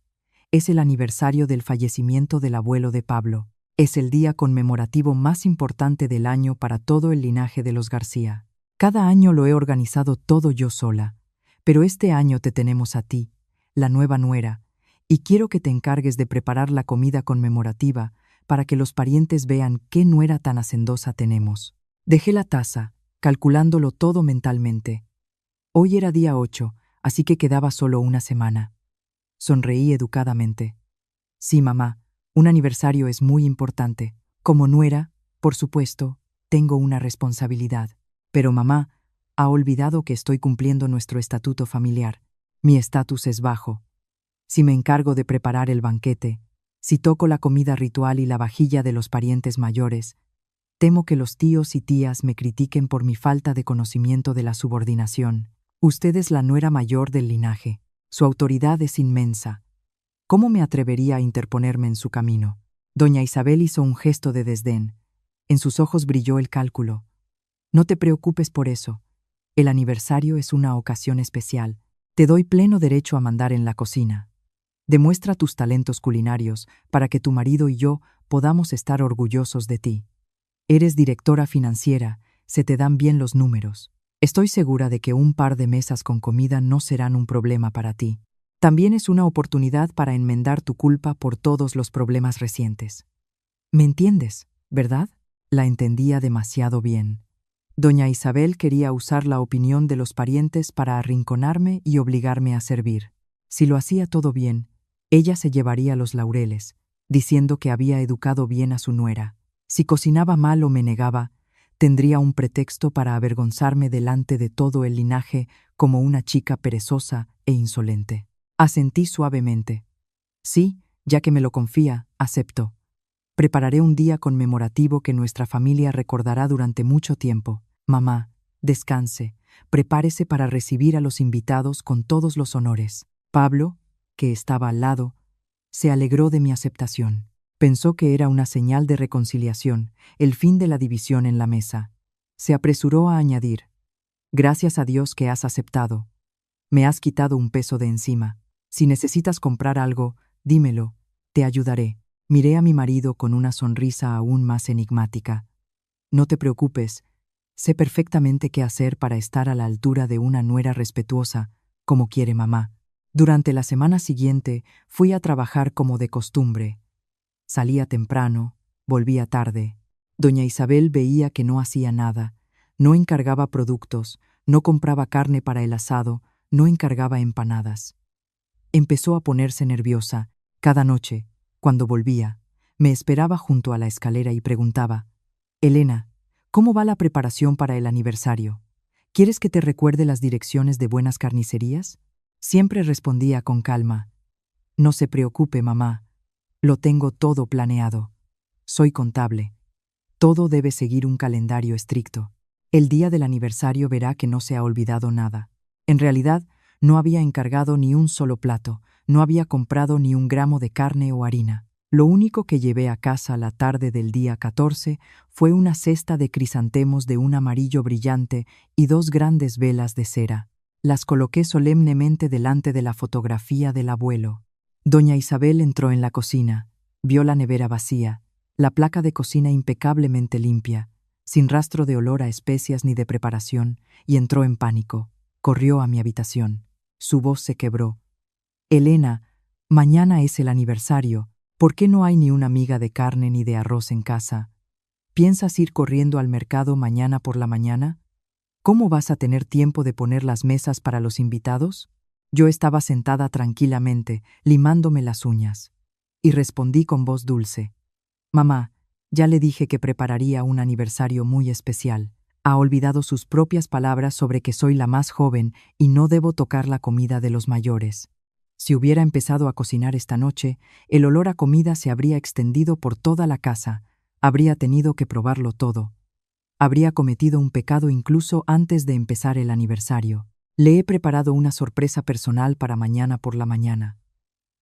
es el aniversario del fallecimiento del abuelo de Pablo. Es el día conmemorativo más importante del año para todo el linaje de los García. Cada año lo he organizado todo yo sola, pero este año te tenemos a ti, la nueva nuera, y quiero que te encargues de preparar la comida conmemorativa para que los parientes vean qué nuera tan hacendosa tenemos». Dejé la taza, calculándolo todo mentalmente. Hoy era día 8, así que quedaba solo una semana. Sonreí educadamente. «Sí, mamá, un aniversario es muy importante. Como nuera, por supuesto, tengo una responsabilidad. Pero mamá, ha olvidado que estoy cumpliendo nuestro estatuto familiar. Mi estatus es bajo. Si me encargo de preparar el banquete, si toco la comida ritual y la vajilla de los parientes mayores, temo que los tíos y tías me critiquen por mi falta de conocimiento de la subordinación. Usted es la nuera mayor del linaje. Su autoridad es inmensa. ¿Cómo me atrevería a interponerme en su camino?». Doña Isabel hizo un gesto de desdén. En sus ojos brilló el cálculo. «No te preocupes por eso. El aniversario es una ocasión especial. Te doy pleno derecho a mandar en la cocina. Demuestra tus talentos culinarios para que tu marido y yo podamos estar orgullosos de ti. Eres directora financiera, se te dan bien los números. Estoy segura de que un par de mesas con comida no serán un problema para ti. También es una oportunidad para enmendar tu culpa por todos los problemas recientes. ¿Me entiendes, verdad?». La entendía demasiado bien. Doña Isabel quería usar la opinión de los parientes para arrinconarme y obligarme a servir. Si lo hacía todo bien, ella se llevaría los laureles, diciendo que había educado bien a su nuera. Si cocinaba mal o me negaba, tendría un pretexto para avergonzarme delante de todo el linaje como una chica perezosa e insolente. Asentí suavemente. «Sí, ya que me lo confía, acepto. Prepararé un día conmemorativo que nuestra familia recordará durante mucho tiempo. Mamá, descanse, prepárese para recibir a los invitados con todos los honores». Pablo, que estaba al lado, se alegró de mi aceptación. Pensó que era una señal de reconciliación, el fin de la división en la mesa. Se apresuró a añadir: «Gracias a Dios que has aceptado. Me has quitado un peso de encima. Si necesitas comprar algo, dímelo, te ayudaré». Miré a mi marido con una sonrisa aún más enigmática. «No te preocupes, sé perfectamente qué hacer para estar a la altura de una nuera respetuosa, como quiere mamá». Durante la semana siguiente fui a trabajar como de costumbre. Salía temprano, volvía tarde. Doña Isabel veía que no hacía nada, no encargaba productos, no compraba carne para el asado, no encargaba empanadas. Empezó a ponerse nerviosa. Cada noche, cuando volvía, me esperaba junto a la escalera y preguntaba: «Elena, ¿cómo va la preparación para el aniversario? ¿Quieres que te recuerde las direcciones de buenas carnicerías?». Siempre respondía con calma: «No se preocupe, mamá. Lo tengo todo planeado. Soy contable. Todo debe seguir un calendario estricto. El día del aniversario verá que no se ha olvidado nada». En realidad, no había encargado ni un solo plato, no había comprado ni un gramo de carne o harina. Lo único que llevé a casa la tarde del día 14 fue una cesta de crisantemos de un amarillo brillante y 2 grandes velas de cera. Las coloqué solemnemente delante de la fotografía del abuelo. Doña Isabel entró en la cocina, vio la nevera vacía, la placa de cocina impecablemente limpia, sin rastro de olor a especias ni de preparación, y entró en pánico. Corrió a mi habitación. Su voz se quebró. «Elena, mañana es el aniversario. ¿Por qué no hay ni una miga de carne ni de arroz en casa? ¿Piensas ir corriendo al mercado mañana por la mañana? ¿Cómo vas a tener tiempo de poner las mesas para los invitados?». Yo estaba sentada tranquilamente, limándome las uñas, y respondí con voz dulce: «Mamá, ya le dije que prepararía un aniversario muy especial. Ha olvidado sus propias palabras sobre que soy la más joven y no debo tocar la comida de los mayores. Si hubiera empezado a cocinar esta noche, el olor a comida se habría extendido por toda la casa. Habría tenido que probarlo todo. Habría cometido un pecado incluso antes de empezar el aniversario. Le he preparado una sorpresa personal para mañana por la mañana.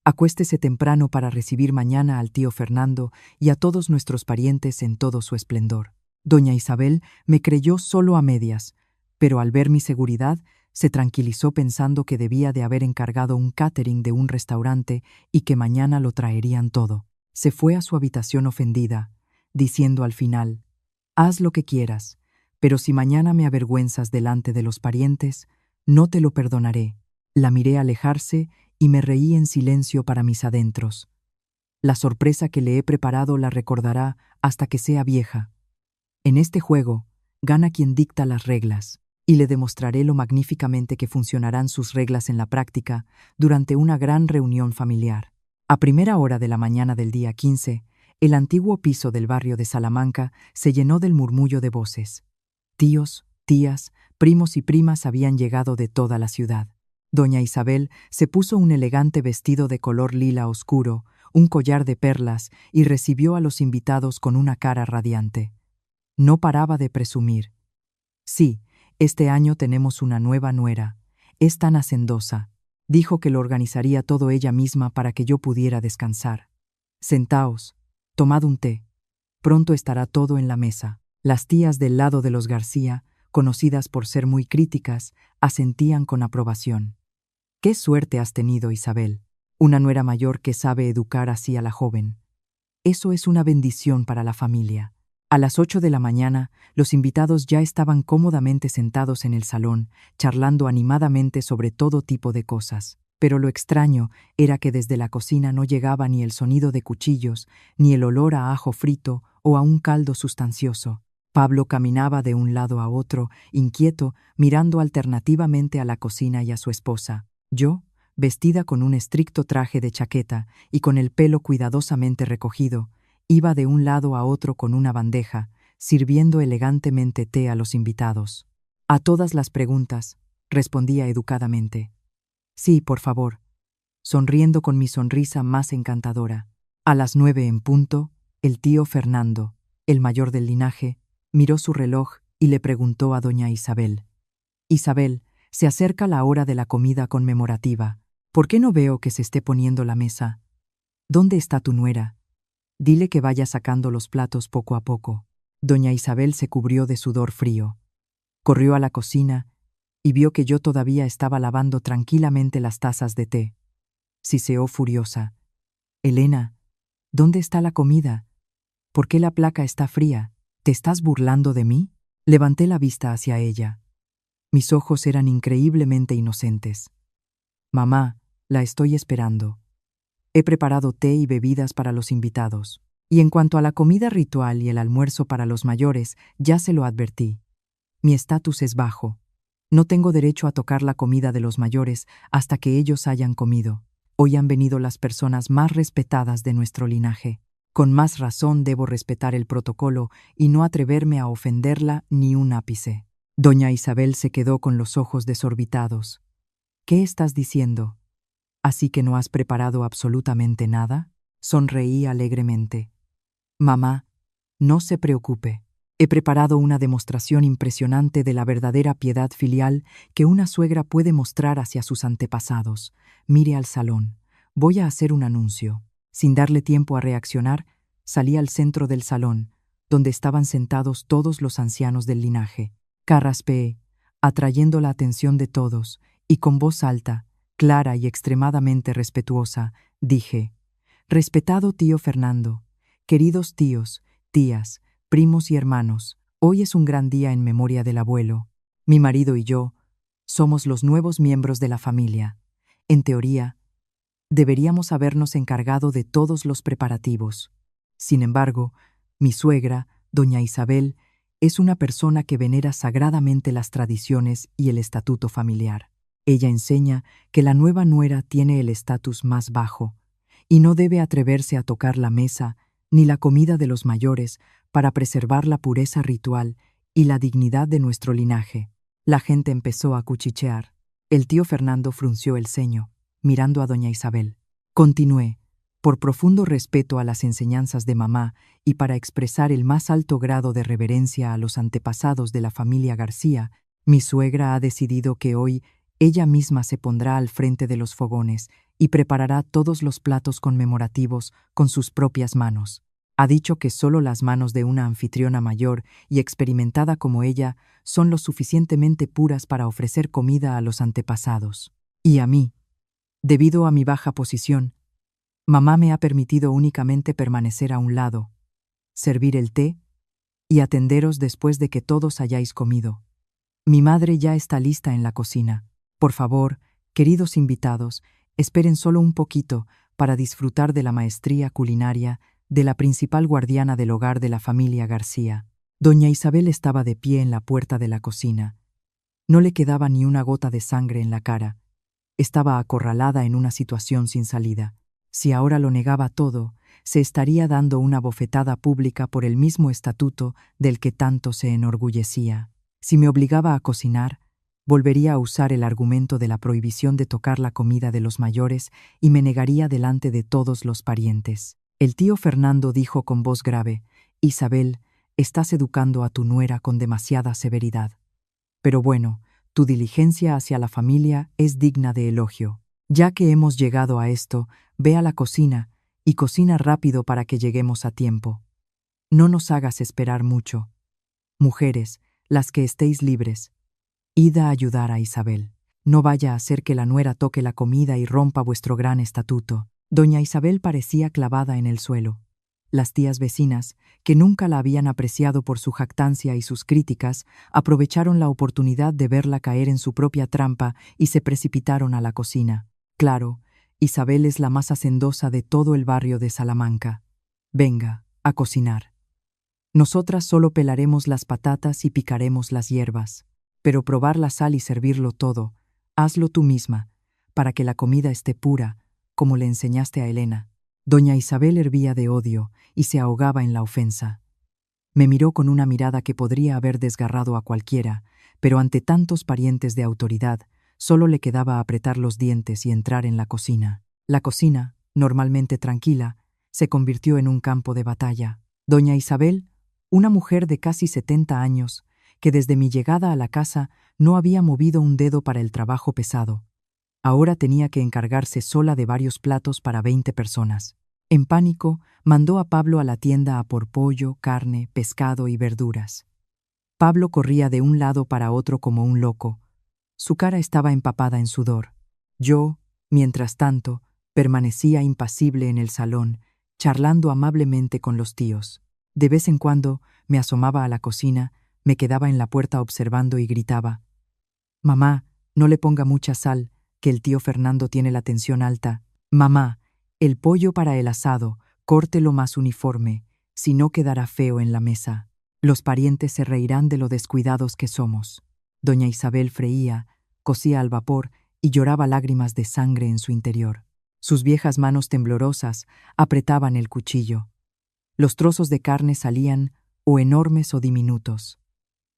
Acuéstese temprano para recibir mañana al tío Fernando y a todos nuestros parientes en todo su esplendor. Doña Isabel me creyó solo a medias, pero al ver mi seguridad, se tranquilizó pensando que debía de haber encargado un catering de un restaurante y que mañana lo traerían todo. Se fue a su habitación ofendida, diciendo al final: «Haz lo que quieras, pero si mañana me avergüenzas delante de los parientes, no te lo perdonaré». La miré alejarse y me reí en silencio para mis adentros. La sorpresa que le he preparado la recordará hasta que sea vieja. En este juego, gana quien dicta las reglas, y le demostraré lo magníficamente que funcionarán sus reglas en la práctica durante una gran reunión familiar. A primera hora de la mañana del día 15, el antiguo piso del barrio de Salamanca se llenó del murmullo de voces. Tíos, tías, primos y primas habían llegado de toda la ciudad. Doña Isabel se puso un elegante vestido de color lila oscuro, un collar de perlas y recibió a los invitados con una cara radiante. No paraba de presumir. «Sí, este año tenemos una nueva nuera. Es tan hacendosa. Dijo que lo organizaría todo ella misma para que yo pudiera descansar. Sentaos, tomad un té. Pronto estará todo en la mesa». Las tías del lado de los García, conocidas por ser muy críticas, asentían con aprobación. «Qué suerte has tenido, Isabel. Una nuera mayor que sabe educar así a la joven. Eso es una bendición para la familia». A las 8 de la mañana, los invitados ya estaban cómodamente sentados en el salón, charlando animadamente sobre todo tipo de cosas. Pero lo extraño era que desde la cocina no llegaba ni el sonido de cuchillos, ni el olor a ajo frito o a un caldo sustancioso. Pablo caminaba de un lado a otro, inquieto, mirando alternativamente a la cocina y a su esposa. Yo, vestida con un estricto traje de chaqueta y con el pelo cuidadosamente recogido, iba de un lado a otro con una bandeja, sirviendo elegantemente té a los invitados. A todas las preguntas, respondía educadamente: «Sí, por favor», sonriendo con mi sonrisa más encantadora. A las 9 en punto, el tío Fernando, el mayor del linaje, miró su reloj y le preguntó a doña Isabel: «Isabel, se acerca la hora de la comida conmemorativa. ¿Por qué no veo que se esté poniendo la mesa? ¿Dónde está tu nuera? Dile que vaya sacando los platos poco a poco». Doña Isabel se cubrió de sudor frío. Corrió a la cocina y vio que yo todavía estaba lavando tranquilamente las tazas de té. Siseó furiosa: «Elena, ¿dónde está la comida? ¿Por qué la placa está fría? ¿Te estás burlando de mí?». Levanté la vista hacia ella. Mis ojos eran increíblemente inocentes. «Mamá, la estoy esperando. He preparado té y bebidas para los invitados. Y en cuanto a la comida ritual y el almuerzo para los mayores, ya se lo advertí. Mi estatus es bajo. No tengo derecho a tocar la comida de los mayores hasta que ellos hayan comido. Hoy han venido las personas más respetadas de nuestro linaje. Con más razón debo respetar el protocolo y no atreverme a ofenderla ni un ápice». Doña Isabel se quedó con los ojos desorbitados. «¿Qué estás diciendo? ¿Así que no has preparado absolutamente nada?». Sonreí alegremente. «Mamá, no se preocupe. He preparado una demostración impresionante de la verdadera piedad filial que una suegra puede mostrar hacia sus antepasados. Mire al salón. Voy a hacer un anuncio». Sin darle tiempo a reaccionar, salí al centro del salón, donde estaban sentados todos los ancianos del linaje. Carraspeé, atrayendo la atención de todos, y con voz alta, clara y extremadamente respetuosa, dije: «Respetado tío Fernando, queridos tíos, tías, primos y hermanos, hoy es un gran día en memoria del abuelo. Mi marido y yo somos los nuevos miembros de la familia. En teoría, deberíamos habernos encargado de todos los preparativos. Sin embargo, mi suegra, doña Isabel, es una persona que venera sagradamente las tradiciones y el estatuto familiar. Ella enseña que la nueva nuera tiene el estatus más bajo y no debe atreverse a tocar la mesa ni la comida de los mayores para preservar la pureza ritual y la dignidad de nuestro linaje. La gente empezó a cuchichear. El tío Fernando frunció el ceño, mirando a doña Isabel. Continué, por profundo respeto a las enseñanzas de mamá y para expresar el más alto grado de reverencia a los antepasados de la familia García, mi suegra ha decidido que hoy ella misma se pondrá al frente de los fogones y preparará todos los platos conmemorativos con sus propias manos. Ha dicho que solo las manos de una anfitriona mayor y experimentada como ella son lo suficientemente puras para ofrecer comida a los antepasados. Y a mí, debido a mi baja posición, mamá me ha permitido únicamente permanecer a un lado, servir el té y atenderos después de que todos hayáis comido. Mi madre ya está lista en la cocina. Por favor, queridos invitados, esperen solo un poquito para disfrutar de la maestría culinaria de la principal guardiana del hogar de la familia García. Doña Isabel estaba de pie en la puerta de la cocina. No le quedaba ni una gota de sangre en la cara. Estaba acorralada en una situación sin salida. Si ahora lo negaba todo, se estaría dando una bofetada pública por el mismo estatuto del que tanto se enorgullecía. Si me obligaba a cocinar, volvería a usar el argumento de la prohibición de tocar la comida de los mayores y me negaría delante de todos los parientes. El tío Fernando dijo con voz grave: «Isabel, estás educando a tu nuera con demasiada severidad. Pero bueno, tu diligencia hacia la familia es digna de elogio. Ya que hemos llegado a esto, ve a la cocina y cocina rápido para que lleguemos a tiempo. No nos hagas esperar mucho. Mujeres, las que estéis libres, id a ayudar a Isabel. No vaya a ser que la nuera toque la comida y rompa vuestro gran estatuto». Doña Isabel parecía clavada en el suelo. Las tías vecinas, que nunca la habían apreciado por su jactancia y sus críticas, aprovecharon la oportunidad de verla caer en su propia trampa y se precipitaron a la cocina. Claro, Isabel es la más hacendosa de todo el barrio de Salamanca. Venga, a cocinar. Nosotras solo pelaremos las patatas y picaremos las hierbas. Pero probar la sal y servirlo todo, hazlo tú misma, para que la comida esté pura, como le enseñaste a Elena. Doña Isabel hervía de odio y se ahogaba en la ofensa. Me miró con una mirada que podría haber desgarrado a cualquiera, pero ante tantos parientes de autoridad, solo le quedaba apretar los dientes y entrar en la cocina. La cocina, normalmente tranquila, se convirtió en un campo de batalla. Doña Isabel, una mujer de casi 70 años, que desde mi llegada a la casa no había movido un dedo para el trabajo pesado, ahora tenía que encargarse sola de varios platos para 20 personas. En pánico, mandó a Pablo a la tienda a por pollo, carne, pescado y verduras. Pablo corría de un lado para otro como un loco. Su cara estaba empapada en sudor. Yo, mientras tanto, permanecía impasible en el salón, charlando amablemente con los tíos. De vez en cuando me asomaba a la cocina, me quedaba en la puerta observando y gritaba: «Mamá, no le ponga mucha sal, que el tío Fernando tiene la tensión alta. Mamá, el pollo para el asado, córtelo más uniforme, si no quedará feo en la mesa. Los parientes se reirán de lo descuidados que somos». Doña Isabel freía, cocía al vapor y lloraba lágrimas de sangre en su interior. Sus viejas manos temblorosas apretaban el cuchillo. Los trozos de carne salían o enormes o diminutos.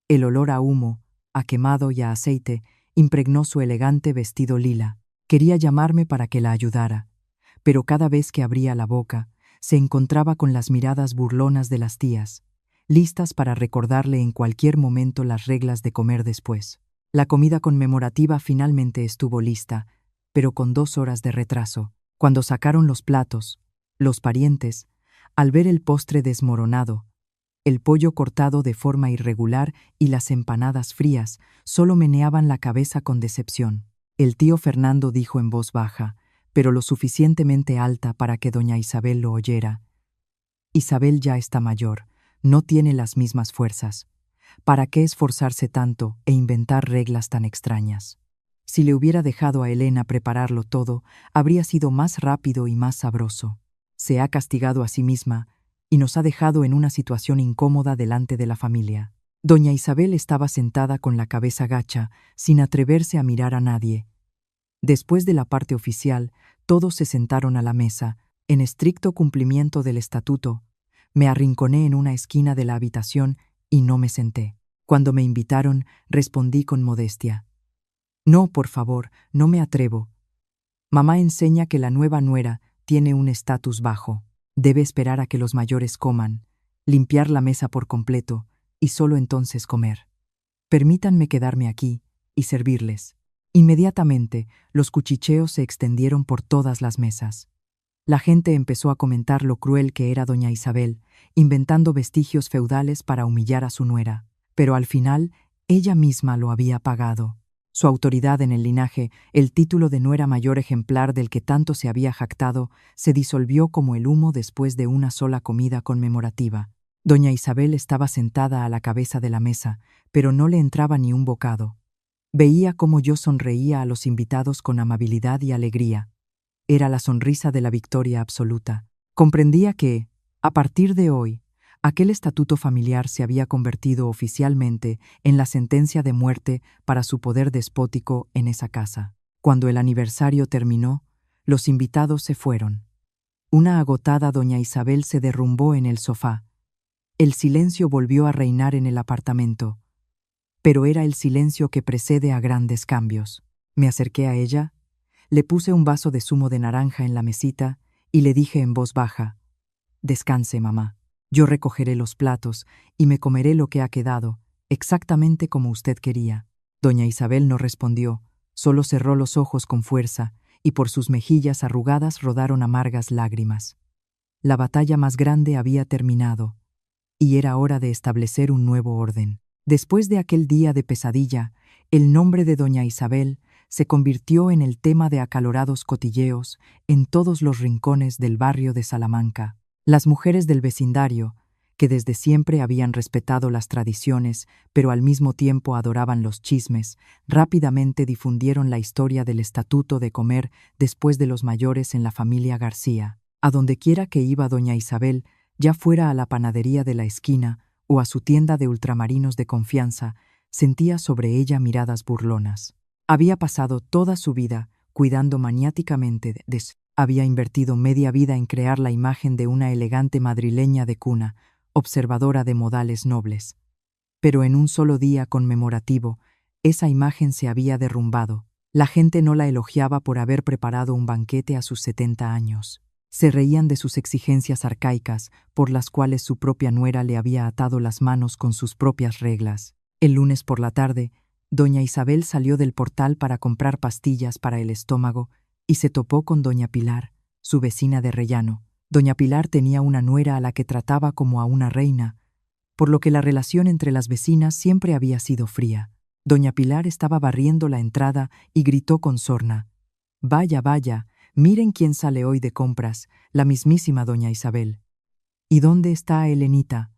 El olor a humo, a quemado y a aceite impregnó su elegante vestido lila. Quería llamarme para que la ayudara, pero cada vez que abría la boca, se encontraba con las miradas burlonas de las tías, listas para recordarle en cualquier momento las reglas de comer después. La comida conmemorativa finalmente estuvo lista, pero con 2 horas de retraso. Cuando sacaron los platos, los parientes, al ver el postre desmoronado, el pollo cortado de forma irregular y las empanadas frías, solo meneaban la cabeza con decepción. El tío Fernando dijo en voz baja, pero lo suficientemente alta para que doña Isabel lo oyera: «Isabel ya está mayor, no tiene las mismas fuerzas. ¿Para qué esforzarse tanto e inventar reglas tan extrañas? Si le hubiera dejado a Elena prepararlo todo, habría sido más rápido y más sabroso. Se ha castigado a sí misma y nos ha dejado en una situación incómoda delante de la familia». Doña Isabel estaba sentada con la cabeza gacha, sin atreverse a mirar a nadie. Después de la parte oficial, todos se sentaron a la mesa, en estricto cumplimiento del estatuto. Me arrinconé en una esquina de la habitación y no me senté. Cuando me invitaron, respondí con modestia. No, por favor, no me atrevo. Mamá enseña que la nueva nuera tiene un estatus bajo. Debe esperar a que los mayores coman, limpiar la mesa por completo y solo entonces comer. Permítanme quedarme aquí y servirles. Inmediatamente, los cuchicheos se extendieron por todas las mesas. La gente empezó a comentar lo cruel que era doña Isabel, inventando vestigios feudales para humillar a su nuera. Pero al final, ella misma lo había pagado. Su autoridad en el linaje, el título de nuera mayor ejemplar del que tanto se había jactado, se disolvió como el humo después de una sola comida conmemorativa. Doña Isabel estaba sentada a la cabeza de la mesa, pero no le entraba ni un bocado. Veía cómo yo sonreía a los invitados con amabilidad y alegría. Era la sonrisa de la victoria absoluta. Comprendía que, a partir de hoy, aquel estatuto familiar se había convertido oficialmente en la sentencia de muerte para su poder despótico en esa casa. Cuando el aniversario terminó, los invitados se fueron. Una agotada doña Isabel se derrumbó en el sofá. El silencio volvió a reinar en el apartamento, pero era el silencio que precede a grandes cambios. Me acerqué a ella, le puse un vaso de zumo de naranja en la mesita y le dije en voz baja: «Descanse, mamá. Yo recogeré los platos y me comeré lo que ha quedado, exactamente como usted quería». Doña Isabel no respondió, solo cerró los ojos con fuerza y por sus mejillas arrugadas rodaron amargas lágrimas. La batalla más grande había terminado y era hora de establecer un nuevo orden. Después de aquel día de pesadilla, el nombre de doña Isabel se convirtió en el tema de acalorados cotilleos en todos los rincones del barrio de Salamanca. Las mujeres del vecindario, que desde siempre habían respetado las tradiciones, pero al mismo tiempo adoraban los chismes, rápidamente difundieron la historia del estatuto de comer después de los mayores en la familia García. A dondequiera que iba doña Isabel, ya fuera a la panadería de la esquina o a su tienda de ultramarinos de confianza, sentía sobre ella miradas burlonas. Había pasado toda su vida cuidando maniáticamente había invertido media vida en crear la imagen de una elegante madrileña de cuna, observadora de modales nobles. Pero en un solo día conmemorativo, esa imagen se había derrumbado. La gente no la elogiaba por haber preparado un banquete a sus 70 años. Se reían de sus exigencias arcaicas, por las cuales su propia nuera le había atado las manos con sus propias reglas. El lunes por la tarde, doña Isabel salió del portal para comprar pastillas para el estómago y se topó con doña Pilar, su vecina de rellano. Doña Pilar tenía una nuera a la que trataba como a una reina, por lo que la relación entre las vecinas siempre había sido fría. Doña Pilar estaba barriendo la entrada y gritó con sorna: «Vaya, vaya, miren quién sale hoy de compras, la mismísima doña Isabel. ¿Y dónde está Helenita?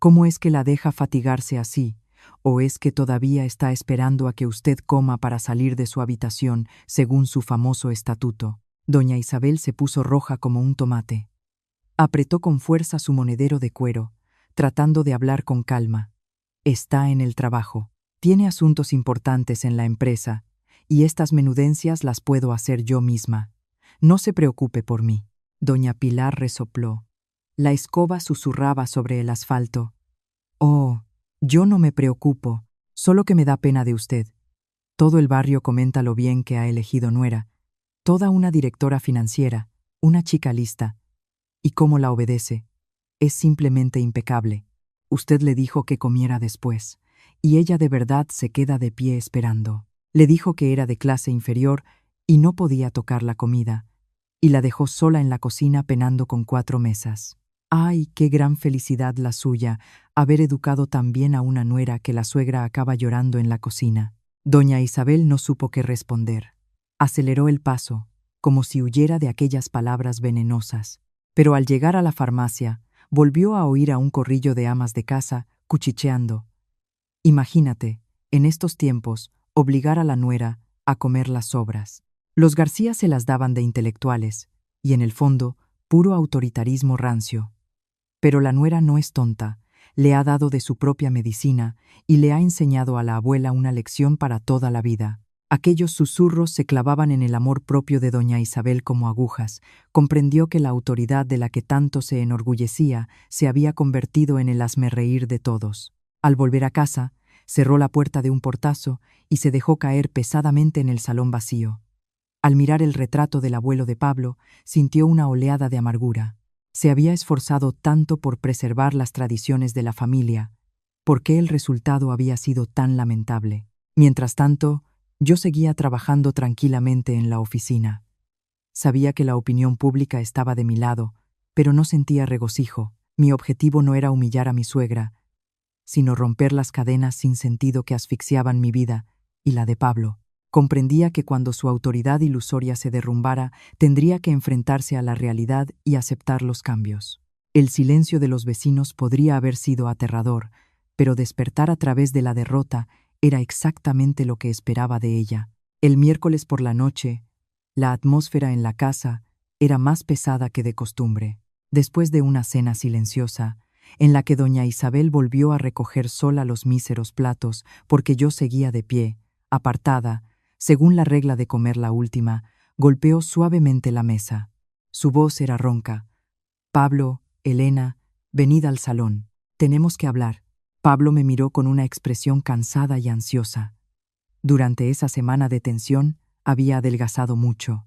¿Cómo es que la deja fatigarse así? ¿O es que todavía está esperando a que usted coma para salir de su habitación, según su famoso estatuto?» Doña Isabel se puso roja como un tomate. Apretó con fuerza su monedero de cuero, tratando de hablar con calma. «Está en el trabajo. Tiene asuntos importantes en la empresa, y estas menudencias las puedo hacer yo misma. No se preocupe por mí». Doña Pilar resopló. La escoba susurraba sobre el asfalto. «Oh, yo no me preocupo, solo que me da pena de usted. Todo el barrio comenta lo bien que ha elegido nuera. Toda una directora financiera, una chica lista. ¿Y cómo la obedece? Es simplemente impecable. Usted le dijo que comiera después, y ella de verdad se queda de pie esperando. Le dijo que era de clase inferior y no podía tocar la comida, y la dejó sola en la cocina penando con 4 mesas. ¡Ay, qué gran felicidad la suya, haber educado tan bien a una nuera que la suegra acaba llorando en la cocina! Doña Isabel no supo qué responder. Aceleró el paso, como si huyera de aquellas palabras venenosas. Pero al llegar a la farmacia, volvió a oír a un corrillo de amas de casa cuchicheando. Imagínate, en estos tiempos, obligar a la nuera a comer las sobras. Los García se las daban de intelectuales, y en el fondo, puro autoritarismo rancio. Pero la nuera no es tonta, le ha dado de su propia medicina y le ha enseñado a la abuela una lección para toda la vida. Aquellos susurros se clavaban en el amor propio de doña Isabel como agujas. Comprendió que la autoridad de la que tanto se enorgullecía se había convertido en el hazmerreír de todos. Al volver a casa, cerró la puerta de un portazo y se dejó caer pesadamente en el salón vacío. Al mirar el retrato del abuelo de Pablo, sintió una oleada de amargura. Se había esforzado tanto por preservar las tradiciones de la familia. ¿Por qué el resultado había sido tan lamentable? Mientras tanto, yo seguía trabajando tranquilamente en la oficina. Sabía que la opinión pública estaba de mi lado, pero no sentía regocijo. Mi objetivo no era humillar a mi suegra, sino romper las cadenas sin sentido que asfixiaban mi vida y la de Pablo. Comprendía que cuando su autoridad ilusoria se derrumbara, tendría que enfrentarse a la realidad y aceptar los cambios. El silencio de los vecinos podría haber sido aterrador, pero despertar a través de la derrota era exactamente lo que esperaba de ella. El miércoles por la noche, la atmósfera en la casa era más pesada que de costumbre. Después de una cena silenciosa, en la que doña Isabel volvió a recoger sola los míseros platos porque yo seguía de pie, apartada, según la regla de comer la última, golpeó suavemente la mesa. Su voz era ronca. «Pablo, Elena, venid al salón. Tenemos que hablar». Pablo me miró con una expresión cansada y ansiosa. Durante esa semana de tensión había adelgazado mucho.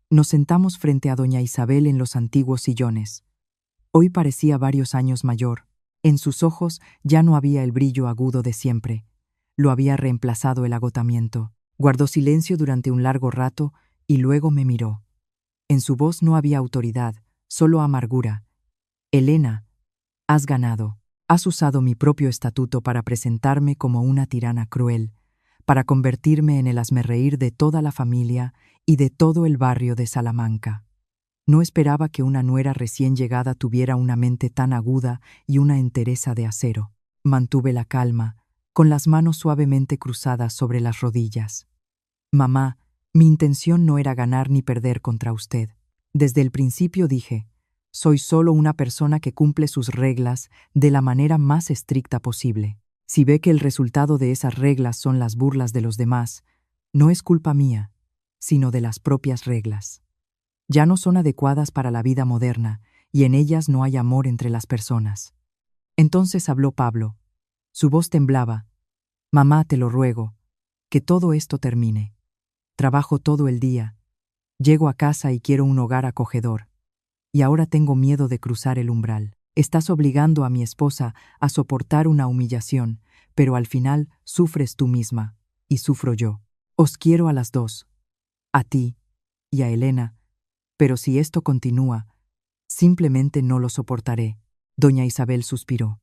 Nos sentamos frente a doña Isabel en los antiguos sillones. Hoy parecía varios años mayor. En sus ojos ya no había el brillo agudo de siempre. Lo había reemplazado el agotamiento. Guardó silencio durante un largo rato y luego me miró. En su voz no había autoridad, solo amargura. «Elena, has ganado. Has usado mi propio estatuto para presentarme como una tirana cruel, para convertirme en el hazmerreír de toda la familia y de todo el barrio de Salamanca. No esperaba que una nuera recién llegada tuviera una mente tan aguda y una entereza de acero». Mantuve la calma, con las manos suavemente cruzadas sobre las rodillas. «Mamá, mi intención no era ganar ni perder contra usted. Desde el principio dije, soy solo una persona que cumple sus reglas de la manera más estricta posible. Si ve que el resultado de esas reglas son las burlas de los demás, no es culpa mía, sino de las propias reglas. Ya no son adecuadas para la vida moderna y en ellas no hay amor entre las personas». Entonces habló Pablo. Su voz temblaba. «Mamá, te lo ruego, que todo esto termine. Trabajo todo el día. Llego a casa y quiero un hogar acogedor. Y ahora tengo miedo de cruzar el umbral. Estás obligando a mi esposa a soportar una humillación, pero al final sufres tú misma, y sufro yo. Os quiero a las dos, a ti y a Elena, pero si esto continúa, simplemente no lo soportaré». Doña Isabel suspiró.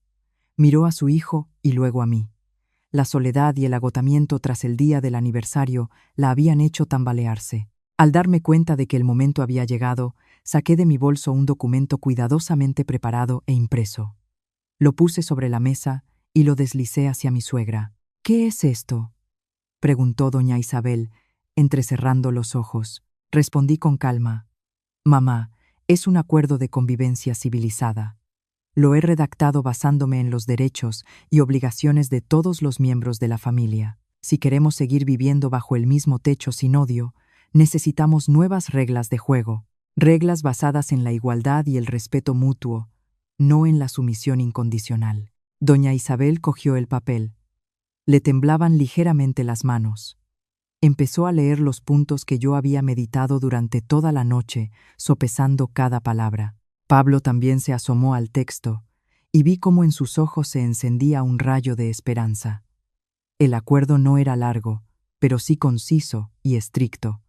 Miró a su hijo y luego a mí. La soledad y el agotamiento tras el día del aniversario la habían hecho tambalearse. Al darme cuenta de que el momento había llegado, saqué de mi bolso un documento cuidadosamente preparado e impreso. Lo puse sobre la mesa y lo deslicé hacia mi suegra. «¿Qué es esto?», preguntó doña Isabel, entrecerrando los ojos. Respondí con calma. «Mamá, es un acuerdo de convivencia civilizada. Lo he redactado basándome en los derechos y obligaciones de todos los miembros de la familia. Si queremos seguir viviendo bajo el mismo techo sin odio, necesitamos nuevas reglas de juego, reglas basadas en la igualdad y el respeto mutuo, no en la sumisión incondicional». Doña Isabel cogió el papel. Le temblaban ligeramente las manos. Empezó a leer los puntos que yo había meditado durante toda la noche, sopesando cada palabra. Pablo también se asomó al texto, y vi cómo en sus ojos se encendía un rayo de esperanza. El acuerdo no era largo, pero sí conciso y estricto,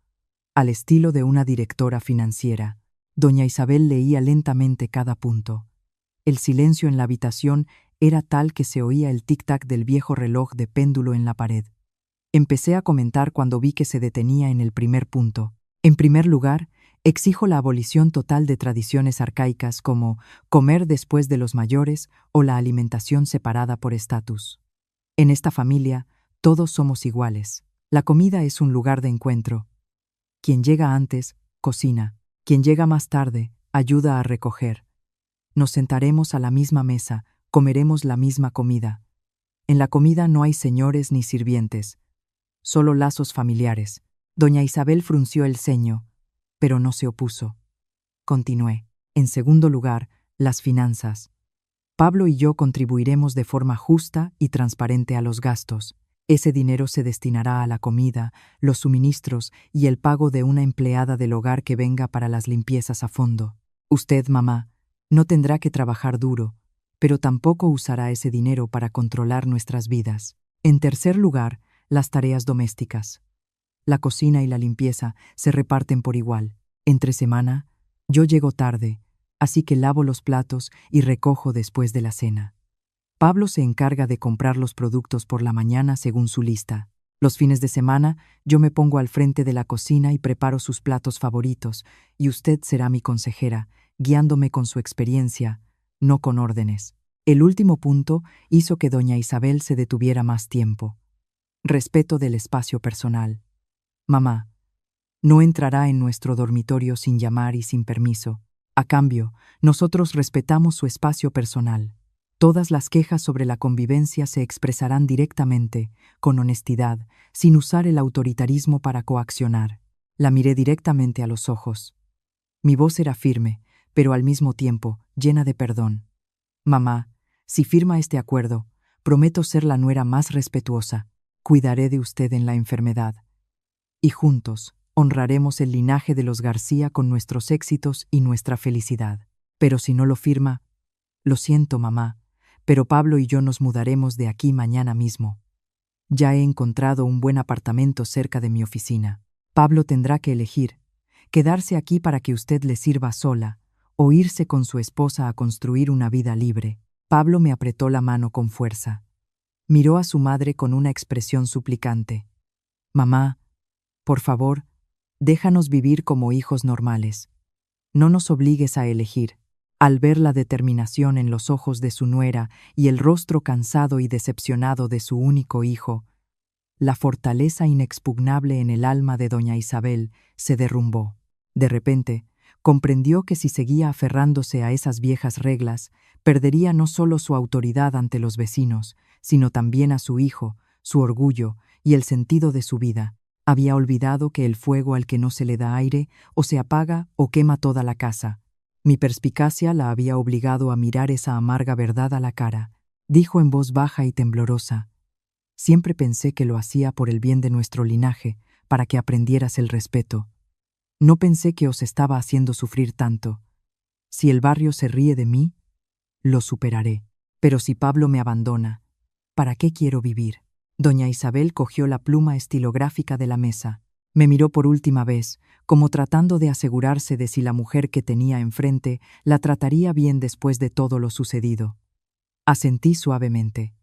al estilo de una directora financiera. Doña Isabel leía lentamente cada punto. El silencio en la habitación era tal que se oía el tic-tac del viejo reloj de péndulo en la pared. Empecé a comentar cuando vi que se detenía en el primer punto. En primer lugar, exijo la abolición total de tradiciones arcaicas como comer después de los mayores o la alimentación separada por estatus. En esta familia, todos somos iguales. La comida es un lugar de encuentro. Quien llega antes, cocina. Quien llega más tarde, ayuda a recoger. Nos sentaremos a la misma mesa, comeremos la misma comida. En la comida no hay señores ni sirvientes, solo lazos familiares. Doña Isabel frunció el ceño, pero no se opuso. Continué. En segundo lugar, las finanzas. Pablo y yo contribuiremos de forma justa y transparente a los gastos. Ese dinero se destinará a la comida, los suministros y el pago de una empleada del hogar que venga para las limpiezas a fondo. Usted, mamá, no tendrá que trabajar duro, pero tampoco usará ese dinero para controlar nuestras vidas. En tercer lugar, las tareas domésticas. La cocina y la limpieza se reparten por igual. Entre semana, yo llego tarde, así que lavo los platos y recojo después de la cena. Pablo se encarga de comprar los productos por la mañana según su lista. Los fines de semana, yo me pongo al frente de la cocina y preparo sus platos favoritos, y usted será mi consejera, guiándome con su experiencia, no con órdenes. El último punto hizo que doña Isabel se detuviera más tiempo. Respeto del espacio personal. Mamá, no entrará en nuestro dormitorio sin llamar y sin permiso. A cambio, nosotros respetamos su espacio personal. Todas las quejas sobre la convivencia se expresarán directamente, con honestidad, sin usar el autoritarismo para coaccionar. La miré directamente a los ojos. Mi voz era firme, pero al mismo tiempo llena de perdón. Mamá, si firma este acuerdo, prometo ser la nuera más respetuosa. Cuidaré de usted en la enfermedad. Y juntos, honraremos el linaje de los García con nuestros éxitos y nuestra felicidad. Pero si no lo firma, lo siento, mamá, pero Pablo y yo nos mudaremos de aquí mañana mismo. Ya he encontrado un buen apartamento cerca de mi oficina. Pablo tendrá que elegir, quedarse aquí para que usted le sirva sola, o irse con su esposa a construir una vida libre. Pablo me apretó la mano con fuerza. Miró a su madre con una expresión suplicante. Mamá, por favor, déjanos vivir como hijos normales. No nos obligues a elegir. Al ver la determinación en los ojos de su nuera y el rostro cansado y decepcionado de su único hijo, la fortaleza inexpugnable en el alma de doña Isabel se derrumbó. De repente, comprendió que si seguía aferrándose a esas viejas reglas, perdería no solo su autoridad ante los vecinos, sino también a su hijo, su orgullo y el sentido de su vida. Había olvidado que el fuego al que no se le da aire o se apaga o quema toda la casa. Mi perspicacia la había obligado a mirar esa amarga verdad a la cara. Dijo en voz baja y temblorosa: siempre pensé que lo hacía por el bien de nuestro linaje, para que aprendieras el respeto. No pensé que os estaba haciendo sufrir tanto. Si el barrio se ríe de mí, lo superaré. Pero si Pablo me abandona, ¿para qué quiero vivir? Doña Isabel cogió la pluma estilográfica de la mesa. Me miró por última vez, como tratando de asegurarse de si la mujer que tenía enfrente la trataría bien después de todo lo sucedido. Asentí suavemente.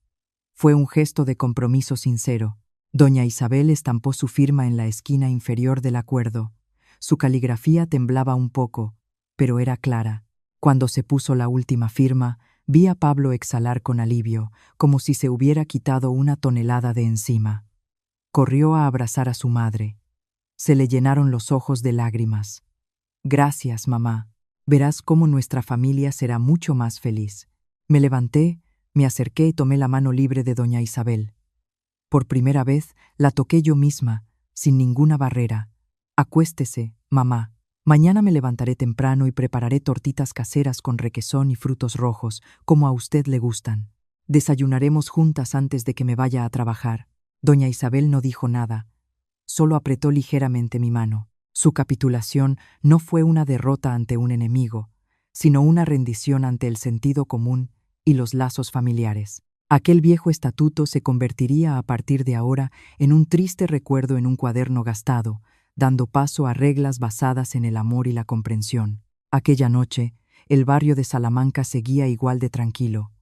Fue un gesto de compromiso sincero. Doña Isabel estampó su firma en la esquina inferior del acuerdo. Su caligrafía temblaba un poco, pero era clara. Cuando se puso la última firma, vi a Pablo exhalar con alivio, como si se hubiera quitado una tonelada de encima. Corrió a abrazar a su madre. Se le llenaron los ojos de lágrimas. Gracias, mamá. Verás cómo nuestra familia será mucho más feliz. Me levanté, me acerqué y tomé la mano libre de doña Isabel. Por primera vez la toqué yo misma, sin ninguna barrera. Acuéstese, mamá. Mañana me levantaré temprano y prepararé tortitas caseras con requesón y frutos rojos, como a usted le gustan. Desayunaremos juntas antes de que me vaya a trabajar. Doña Isabel no dijo nada. Solo apretó ligeramente mi mano. Su capitulación no fue una derrota ante un enemigo, sino una rendición ante el sentido común y los lazos familiares. Aquel viejo estatuto se convertiría a partir de ahora en un triste recuerdo en un cuaderno gastado, dando paso a reglas basadas en el amor y la comprensión. Aquella noche, el barrio de Salamanca seguía igual de tranquilo,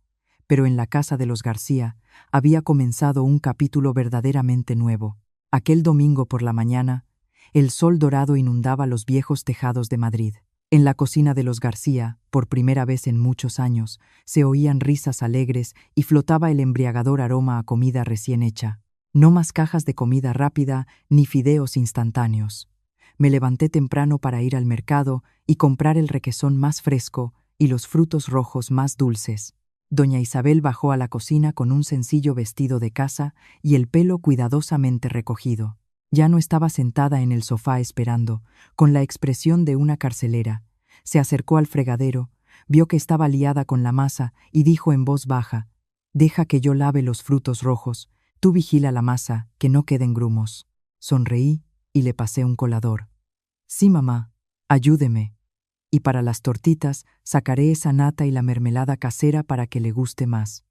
pero en la casa de los García había comenzado un capítulo verdaderamente nuevo. Aquel domingo por la mañana, el sol dorado inundaba los viejos tejados de Madrid. En la cocina de los García, por primera vez en muchos años, se oían risas alegres y flotaba el embriagador aroma a comida recién hecha. No más cajas de comida rápida ni fideos instantáneos. Me levanté temprano para ir al mercado y comprar el requesón más fresco y los frutos rojos más dulces. Doña Isabel bajó a la cocina con un sencillo vestido de casa y el pelo cuidadosamente recogido. Ya no estaba sentada en el sofá esperando, con la expresión de una carcelera. Se acercó al fregadero, vio que estaba liada con la masa y dijo en voz baja: «Deja que yo lave los frutos rojos, tú vigila la masa, que no queden grumos». Sonreí y le pasé un colador. «Sí, mamá, ayúdeme. Y para las tortitas sacaré esa nata y la mermelada casera para que le guste más».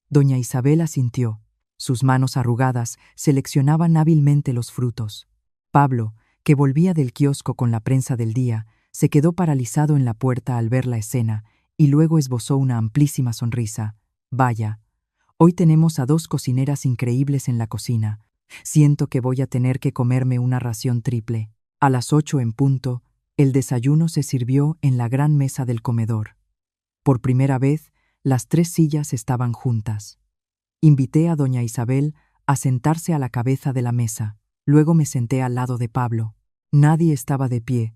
Doña Isabel asintió. Sus manos arrugadas seleccionaban hábilmente los frutos. Pablo, que volvía del kiosco con la prensa del día, se quedó paralizado en la puerta al ver la escena y luego esbozó una amplísima sonrisa. «Vaya, hoy tenemos a 2 cocineras increíbles en la cocina. Siento que voy a tener que comerme una ración triple». A las 8 en punto, el desayuno se sirvió en la gran mesa del comedor. Por primera vez, las 3 sillas estaban juntas. Invité a doña Isabel a sentarse a la cabeza de la mesa. Luego me senté al lado de Pablo. Nadie estaba de pie,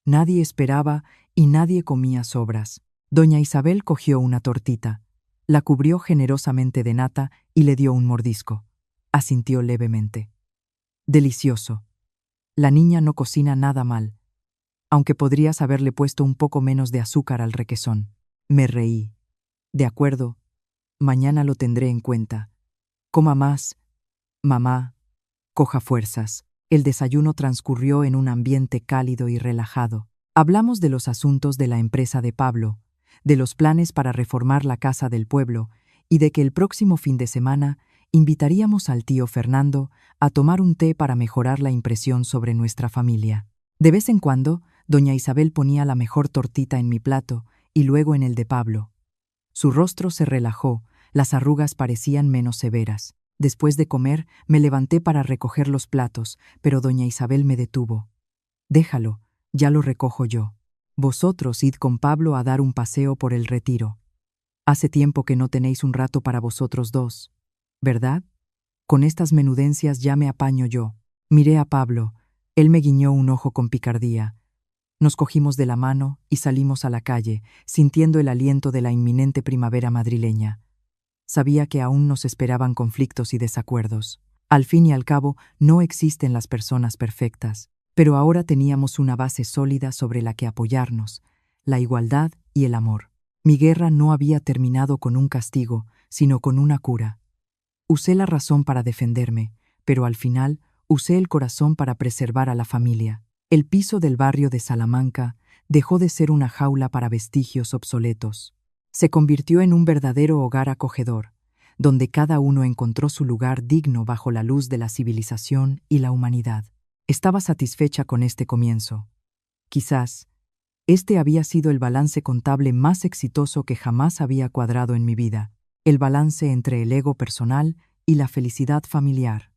nadie esperaba y nadie comía sobras. Doña Isabel cogió una tortita, la cubrió generosamente de nata y le dio un mordisco. Asintió levemente. «Delicioso. La niña no cocina nada mal, aunque podrías haberle puesto un poco menos de azúcar al requesón». Me reí. «De acuerdo, mañana lo tendré en cuenta. Coma más, mamá, coja fuerzas». El desayuno transcurrió en un ambiente cálido y relajado. Hablamos de los asuntos de la empresa de Pablo, de los planes para reformar la casa del pueblo y de que el próximo fin de semana invitaríamos al tío Fernando a tomar un té para mejorar la impresión sobre nuestra familia. De vez en cuando, doña Isabel ponía la mejor tortita en mi plato y luego en el de Pablo. Su rostro se relajó, las arrugas parecían menos severas. Después de comer, me levanté para recoger los platos, pero doña Isabel me detuvo. «Déjalo, ya lo recojo yo. Vosotros id con Pablo a dar un paseo por el retiro. Hace tiempo que no tenéis un rato para vosotros dos, ¿verdad? Con estas menudencias ya me apaño yo». Miré a Pablo, él me guiñó un ojo con picardía. Nos cogimos de la mano y salimos a la calle, sintiendo el aliento de la inminente primavera madrileña. Sabía que aún nos esperaban conflictos y desacuerdos. Al fin y al cabo, no existen las personas perfectas, pero ahora teníamos una base sólida sobre la que apoyarnos, la igualdad y el amor. Mi guerra no había terminado con un castigo, sino con una cura. Usé la razón para defenderme, pero al final usé el corazón para preservar a la familia. El piso del barrio de Salamanca dejó de ser una jaula para vestigios obsoletos. Se convirtió en un verdadero hogar acogedor, donde cada uno encontró su lugar digno bajo la luz de la civilización y la humanidad. Estaba satisfecha con este comienzo. Quizás, este había sido el balance contable más exitoso que jamás había cuadrado en mi vida, el balance entre el ego personal y la felicidad familiar.